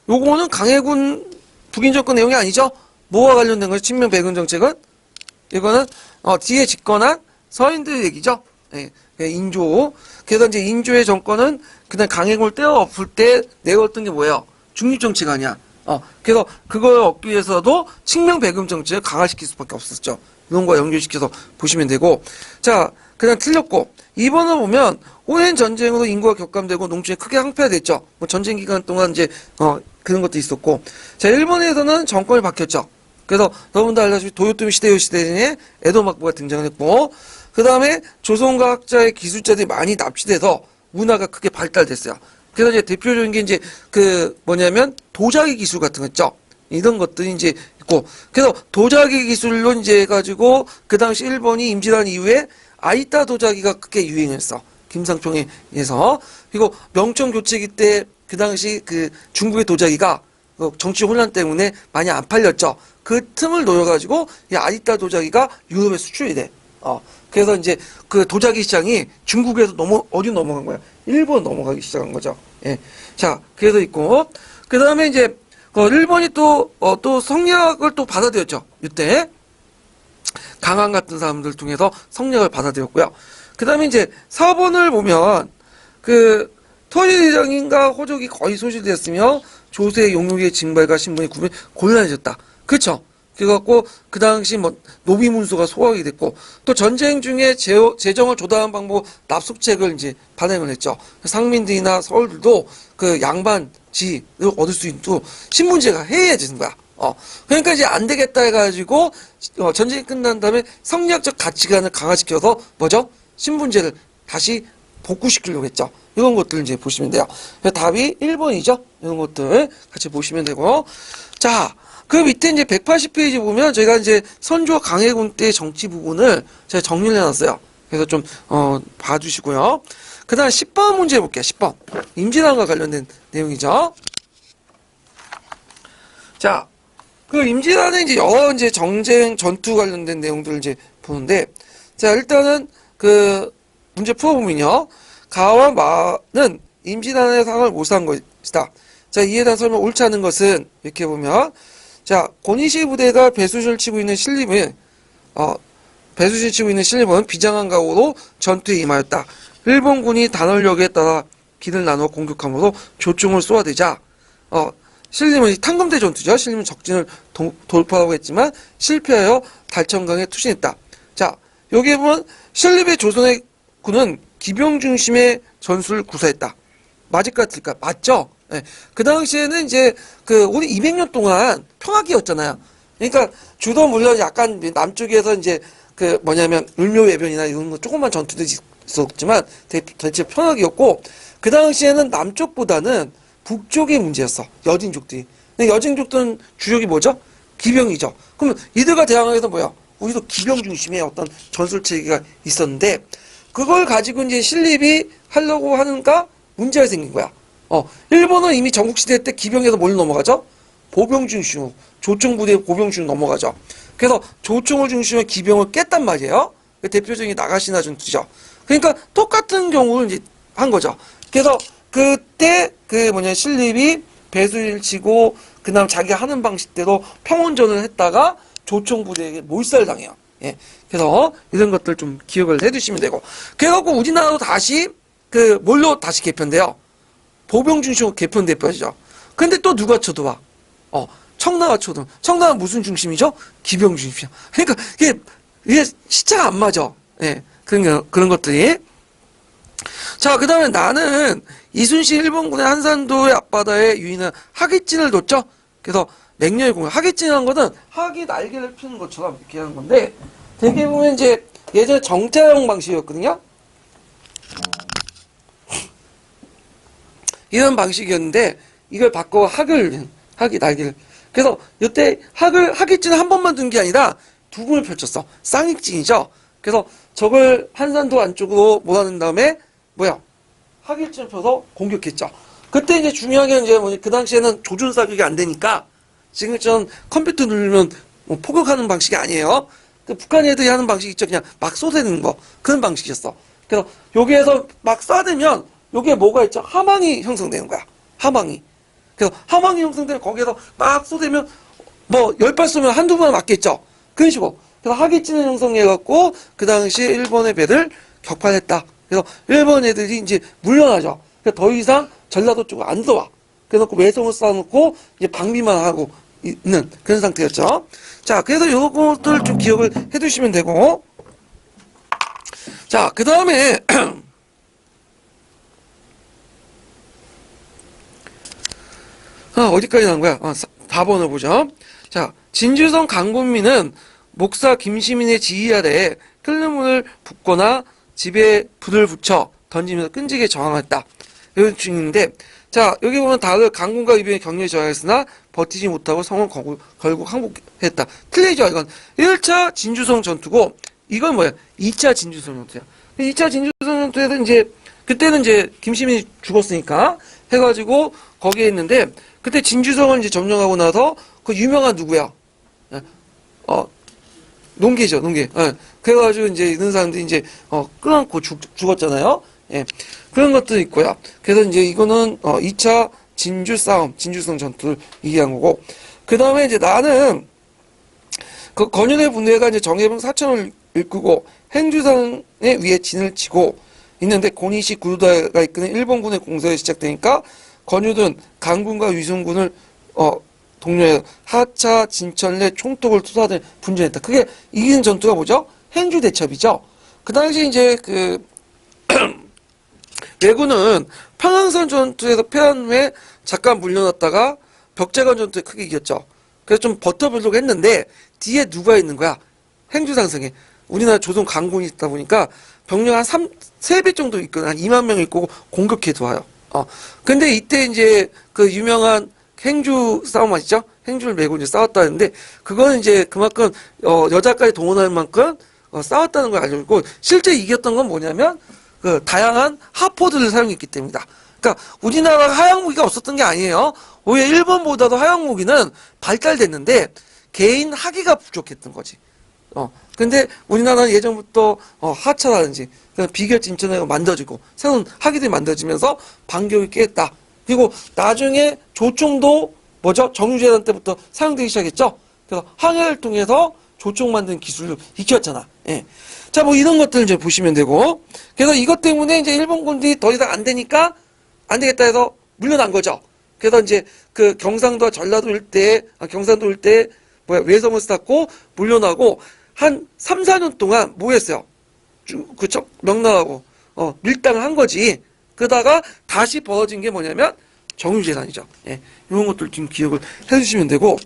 S1: 요거는 강해군 북인 정권 내용이 아니죠? 뭐와 관련된 거죠? 친명 배근 정책은? 이거는 뒤에 집권한 서인들 얘기죠. 예, 인조. 그래서 이제 인조의 정권은 그냥 강해군을 떼어 엎을 때 내걸었던 게 뭐예요? 중립 정치가 아니야. 그래서 그걸 얻기 위해서도 친명 배근 정책을 강화시킬 수밖에 없었죠. 이런 거 연결시켜서 보시면 되고. 자, 그냥 틀렸고. 2번을 보면 오랜 전쟁으로 인구가 격감되고 농촌이 크게 황폐화됐죠. 전쟁 기간 동안 이제 그런 것도 있었고. 자, 일본에서는 정권이 바뀌었죠. 그래서 여러분도 알다시피 도요토미 히데요시 시대에 에도 막부가 등장했고, 그 다음에 조선과학자의 기술자들이 많이 납치돼서 문화가 크게 발달됐어요. 그래서 이제 대표적인 게 이제 도자기 기술 같은 거 있죠. 이런 것들이 이제 있고, 그래서 도자기 기술로 이제 해가지고 그 당시 일본이 임진한 이후에 아이따 도자기가 크게 유행했어. 김상평에서. 그리고 명청 교체기 때 그 당시 중국의 도자기가 정치 혼란 때문에 많이 안 팔렸죠. 그 틈을 노려가지고 이 아이따 도자기가 유럽에 수출이 돼. 그래서 이제 그 도자기 시장이 중국에서 어디 넘어간 거야? 일본 넘어가기 시작한 거죠. 예. 자, 그래서 있고, 그 다음에 이제 일본이 또 성리학을 또 받아들였죠. 이때 강한 같은 사람들 통해서 성리학을 받아들였고요. 그 다음에 이제 4번을 보면 토일장인가 호족이 거의 소실되었으며 조세의 용역의 징발과 신분의 구분이 곤란해졌다. 그렇죠? 그래갖고 그 당시 노비문서가 소각이 됐고 또 전쟁 중에 재정을 조달하는 방법 납속책을 이제 발행을 했죠. 상민들이나 서울들도 그 양반지를 얻을 수 있도록 신분제가 해야지는 거야. 그러니까 이제 안 되겠다 해가지고 전쟁이 끝난 다음에 성리학적 가치관을 강화시켜서 신분제를 다시 복구시키려고 했죠. 이런 것들 이제 보시면 돼요. 답이 1번이죠. 이런 것들 같이 보시면 되고. 자, 그 밑에 이제 180페이지 보면 저희가 이제 선조 강해군 때 정치 부분을 제가 정리를 해놨어요. 그래서 좀, 봐주시고요. 그 다음 10번 문제 볼게요. 10번. 임진왜란과 관련된 내용이죠. 자, 그 임진왜란에 이제 여러 이제 정쟁, 전투 관련된 내용들을 이제 보는데, 자, 일단은 그 문제 풀어보면요. 가와 마는 임진왜란의 상을 모사한 것이다. 자, 이에 대한 설명 옳지 않은 것은, 이렇게 보면, 자, 고니시 부대가 배수시를 치고 있는 배수시를 치고 있는 신림은 비장한 각오로 전투에 임하였다. 일본군이 단월역에 따라 길을 나누어 공격함으로 조총을 쏘아대자, 신림은 탄검대 전투죠. 신림은 적진을 돌파하고 했지만 실패하여 달천강에 투신했다. 자, 여기에 보면 신림의 조선의 군은 기병 중심의 전술을 구사했다. 맞을까 틀릴까? 맞죠? 네. 그 당시에는 이제 우리 200년 동안 평화기였잖아요. 그러니까 주도 물론 약간 남쪽에서 이제 을묘외변이나 이런 거 조금만 전투들이 있었지만 대체 평화기였고, 그 당시에는 남쪽보다는 북쪽의 문제였어. 여진족들이. 근데 여진족들은 주력이 뭐죠? 기병이죠. 그러면 이들과 대항해서 뭐야? 우리도 기병 중심의 어떤 전술 체계가 있었는데, 그걸 가지고 이제 신립이 하려고 하는가 문제가 생긴 거야. 일본은 이미 전국시대 때 기병에서 뭘 넘어가죠? 보병 중심으로, 조총부대 보병 중심으로 넘어가죠. 그래서 조총을 중심으로 기병을 깼단 말이에요. 대표적인 나가시나 전투죠. 그러니까 똑같은 경우를 이제 한 거죠. 그래서 그때 신립이 배수를 치고 그다음 자기가 하는 방식대로 평원전을 했다가 조총부대에게 몰살당해요. 예. 그래서 이런 것들 좀 기억을 해두시면 되고, 그래갖고 우리나라도 다시 뭘로 다시 개편돼요? 보병 중심으로 개편돼버리죠. 근데 또 누가 쳐들어와? 청나가 쳐들어. 청나가 무슨 중심이죠? 기병 중심이야. 그러니까 이게 시차가 안 맞아. 예. 그런 것들이. 자, 그 다음에 나는 이순신 일본군의 한산도의 앞바다에 유인한 하깃진을 뒀죠. 그래서 맹렬히 공격. 하깃진이라는 거는 학이 날개를 펴는 것처럼 이렇게 하는 건데, 되게 보면 이제 예전에 정자형 방식이었거든요. 이런 방식이었는데 이걸 바꿔 학이 날개를. 그래서 이때 하깃진을 한 번만 둔 게 아니라 두 번을 펼쳤어. 쌍익진이죠. 그래서 적을 한산도 안쪽으로 몰아낸 다음에 하깃진을 펴서 공격했죠. 그때 이제 중요한 게 이제 그 당시에는 조준 사격이 안 되니까 지금처럼 컴퓨터 누르면 포격하는 방식이 아니에요. 북한 애들이 하는 방식이 있죠. 그냥 막 쏘대는 거. 그런 방식이었어. 그래서 여기에서 막 쏴대면 여기에 뭐가 있죠? 하망이 형성되는 거야. 하망이. 그래서 하망이 형성되면 거기에서 막 쏘대면 10발 쏘면 한두 번 맞겠죠. 그런 식으로. 그래서 하깃진을 형성해갖고 그 당시 일본의 배를 격파했다. 그래서 일본 애들이 이제 물러나죠. 그래서 더 이상 전라도 쪽으로 안 들어와. 그래서 외성을 쌓아놓고 이제 방비만 하고 있는 그런 상태였죠. 자, 그래서 이런 것들 좀 기억을 해두시면 되고. 자, 그 다음에 어디까지 난 거야? 4번을 보죠. 자, 진주성 강군민은 목사 김시민의 지휘 아래에 끓는 물을 붓거나 집에 불을 붙여 던지면서 끈질게 저항했다. 이런 중인데, 자, 여기 보면 다들 강군과 이병에 격렬히 저항했으나 버티지 못하고 성은 결국 항복했다. 틀리죠, 이건. 1차 진주성 전투고, 이건 뭐야? 2차 진주성 전투야. 2차 진주성 전투에서 그때는 김시민이 죽었으니까 해가지고 거기에 있는데, 그때 진주성을 점령하고 나서 그 유명한 누구야? 농계죠, 농계. 예. 그래가지고 이런 사람들이 끌어안고 죽었잖아요. 예. 그런 것도 있고요. 그래서 이거는 2차 진주성 전투를 얘기한 거고, 그 다음에 나는 그 건윤의 분대가 정해병 4천을 이끌고 행주상에 위에 진을 치고 있는데, 고니시 구루다가 이끄는 일본군의 공세가 시작되니까 건유는 강군과 위순군을 동료해 하차 진천래 총독을 투사들 분전했다. 그게 이긴 전투가 뭐죠? 행주 대첩이죠. 그 당시 왜군은 평양선 전투에서 패한 후에 잠깐 물러났다가 벽제관 전투에 크게 이겼죠. 그래서 좀 버텨보려고 했는데 뒤에 누가 있는 거야? 행주상성에 우리나라 조선 강군이 있다 보니까 병력 한 3배 정도 있거든. 한 2만 명 있고 공격해 들어와요. 근데 이때 그 유명한 행주 싸움 아시죠? 행주를 메고 싸웠다는데, 그거는 그만큼, 여자까지 동원할 만큼, 싸웠다는 걸 알고 있고, 실제 이겼던 건 뭐냐면, 다양한 하포들을 사용했기 때문이다. 그러니까 우리나라가 하향 무기가 없었던 게 아니에요. 오히려 일본보다도 하향 무기는 발달됐는데 개인 학위가 부족했던 거지. 근데 우리나라는 예전부터 하차라든지 비결 인천에 만들어지고 새로운 학위들이 만들어지면서 반격이 깼다. 그리고 나중에 조총도 뭐죠? 정유재단 때부터 사용되기 시작했죠. 그래서 항해를 통해서 조총 만드는 기술을 익혔잖아. 예. 자, 뭐 이런 것들을 이제 보시면 되고. 그래서 이것 때문에 이제 일본군들이 더 이상 안 되니까 안 되겠다 해서 물러난 거죠. 그래서 이제 그 경상도와 전라도 일대, 경상도 일대 외섬을 쌓고 물러나고 한 3, 4년 동안 뭐 했어요? 그쵸? 명나라하고 밀당을 한 거지. 그러다가 다시 벌어진 게 뭐냐면 정유재단이죠. 예. 이런 것들 지금 기억을 해주시면 되고.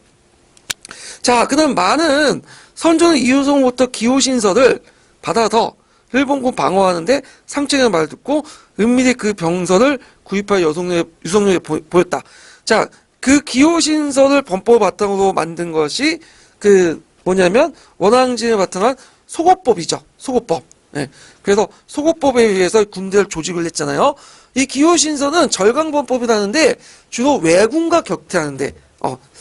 S1: 자, 그다음 많은 선조는 이효성부터 기호신서를 받아서 일본군 방어하는데 상책의 말을 듣고 은밀히 그 병선을 구입하여 유성룡에 보였다. 자, 그 기호신서를 범법을 바탕으로 만든 것이 그 뭐냐면 원앙진을 바탕한 소고법이죠. 소고법. 예. 그래서 소고법에 의해서 군대를 조직을 했잖아요. 이 기호신서는 절강범법이라는데 주로 왜군과 격퇴하는데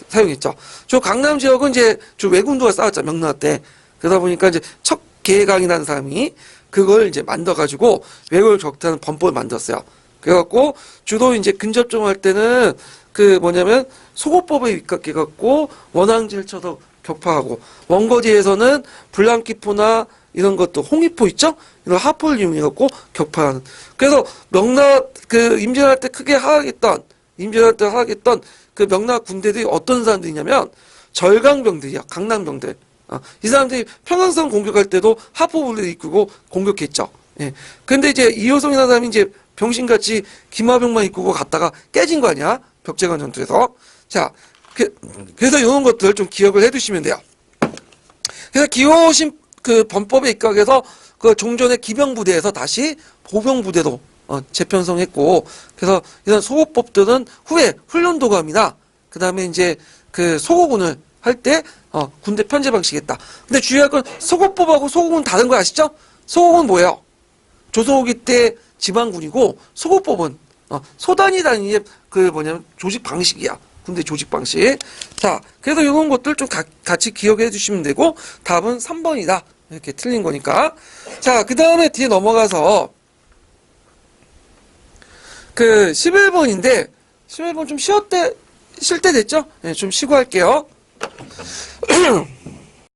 S1: 사용했죠. 저 강남 지역은 이제 저 왜군도가 싸웠죠. 명나라 때. 그러다 보니까 이제 척계강이라는 사람이 그걸 이제 만들어가지고 왜군을 격퇴하는 범법을 만들었어요. 그래갖고 주로 이제 근접종할 때는 그 뭐냐면 소고법에 입각해갖고 원앙지를 쳐서 격파하고 원거지에서는 불량기포나 이런 것도 홍위포 있죠? 이런 하포를 이용해갖고 격파하는. 그래서 명나라 그 임진할 때 크게 하락했던 그 명나라 군대들이 어떤 사람들이냐면 절강병들이야. 강남병들. 이 사람들이 평양성 공격할 때도 하포부를 이끌고 공격했죠. 예. 근데 이제 이효성이라는 사람이 이제 병신같이 기마병만 이끌고 갔다가 깨진 거 아니야? 벽제관 전투에서. 자, 그래서 이런 것들 좀 기억을 해두시면 돼요. 그래서 기호신 그 범법에 입각해서 그 종전의 기병부대에서 다시 보병부대로 재편성했고, 그래서 이런 소고법들은 후에 훈련도감이나 그 다음에 이제 그 소고군을 할 때 군대 편제 방식이었다. 근데 주의할 건 소고법하고 소고군 다른 거 아시죠? 소고군 뭐예요? 조선후기 때 지방군이고 소고법은 소단이라는 게 그 뭐냐면 조직 방식이야. 군대 조직 방식. 자, 그래서 이런 것들 좀 같이 기억해 주시면 되고 답은 3번이다. 이렇게 틀린 거니까. 자, 그 다음에 뒤에 넘어가서 그 11번인데 11번 좀 쉴 때 됐죠? 네, 좀 쉬고 할게요.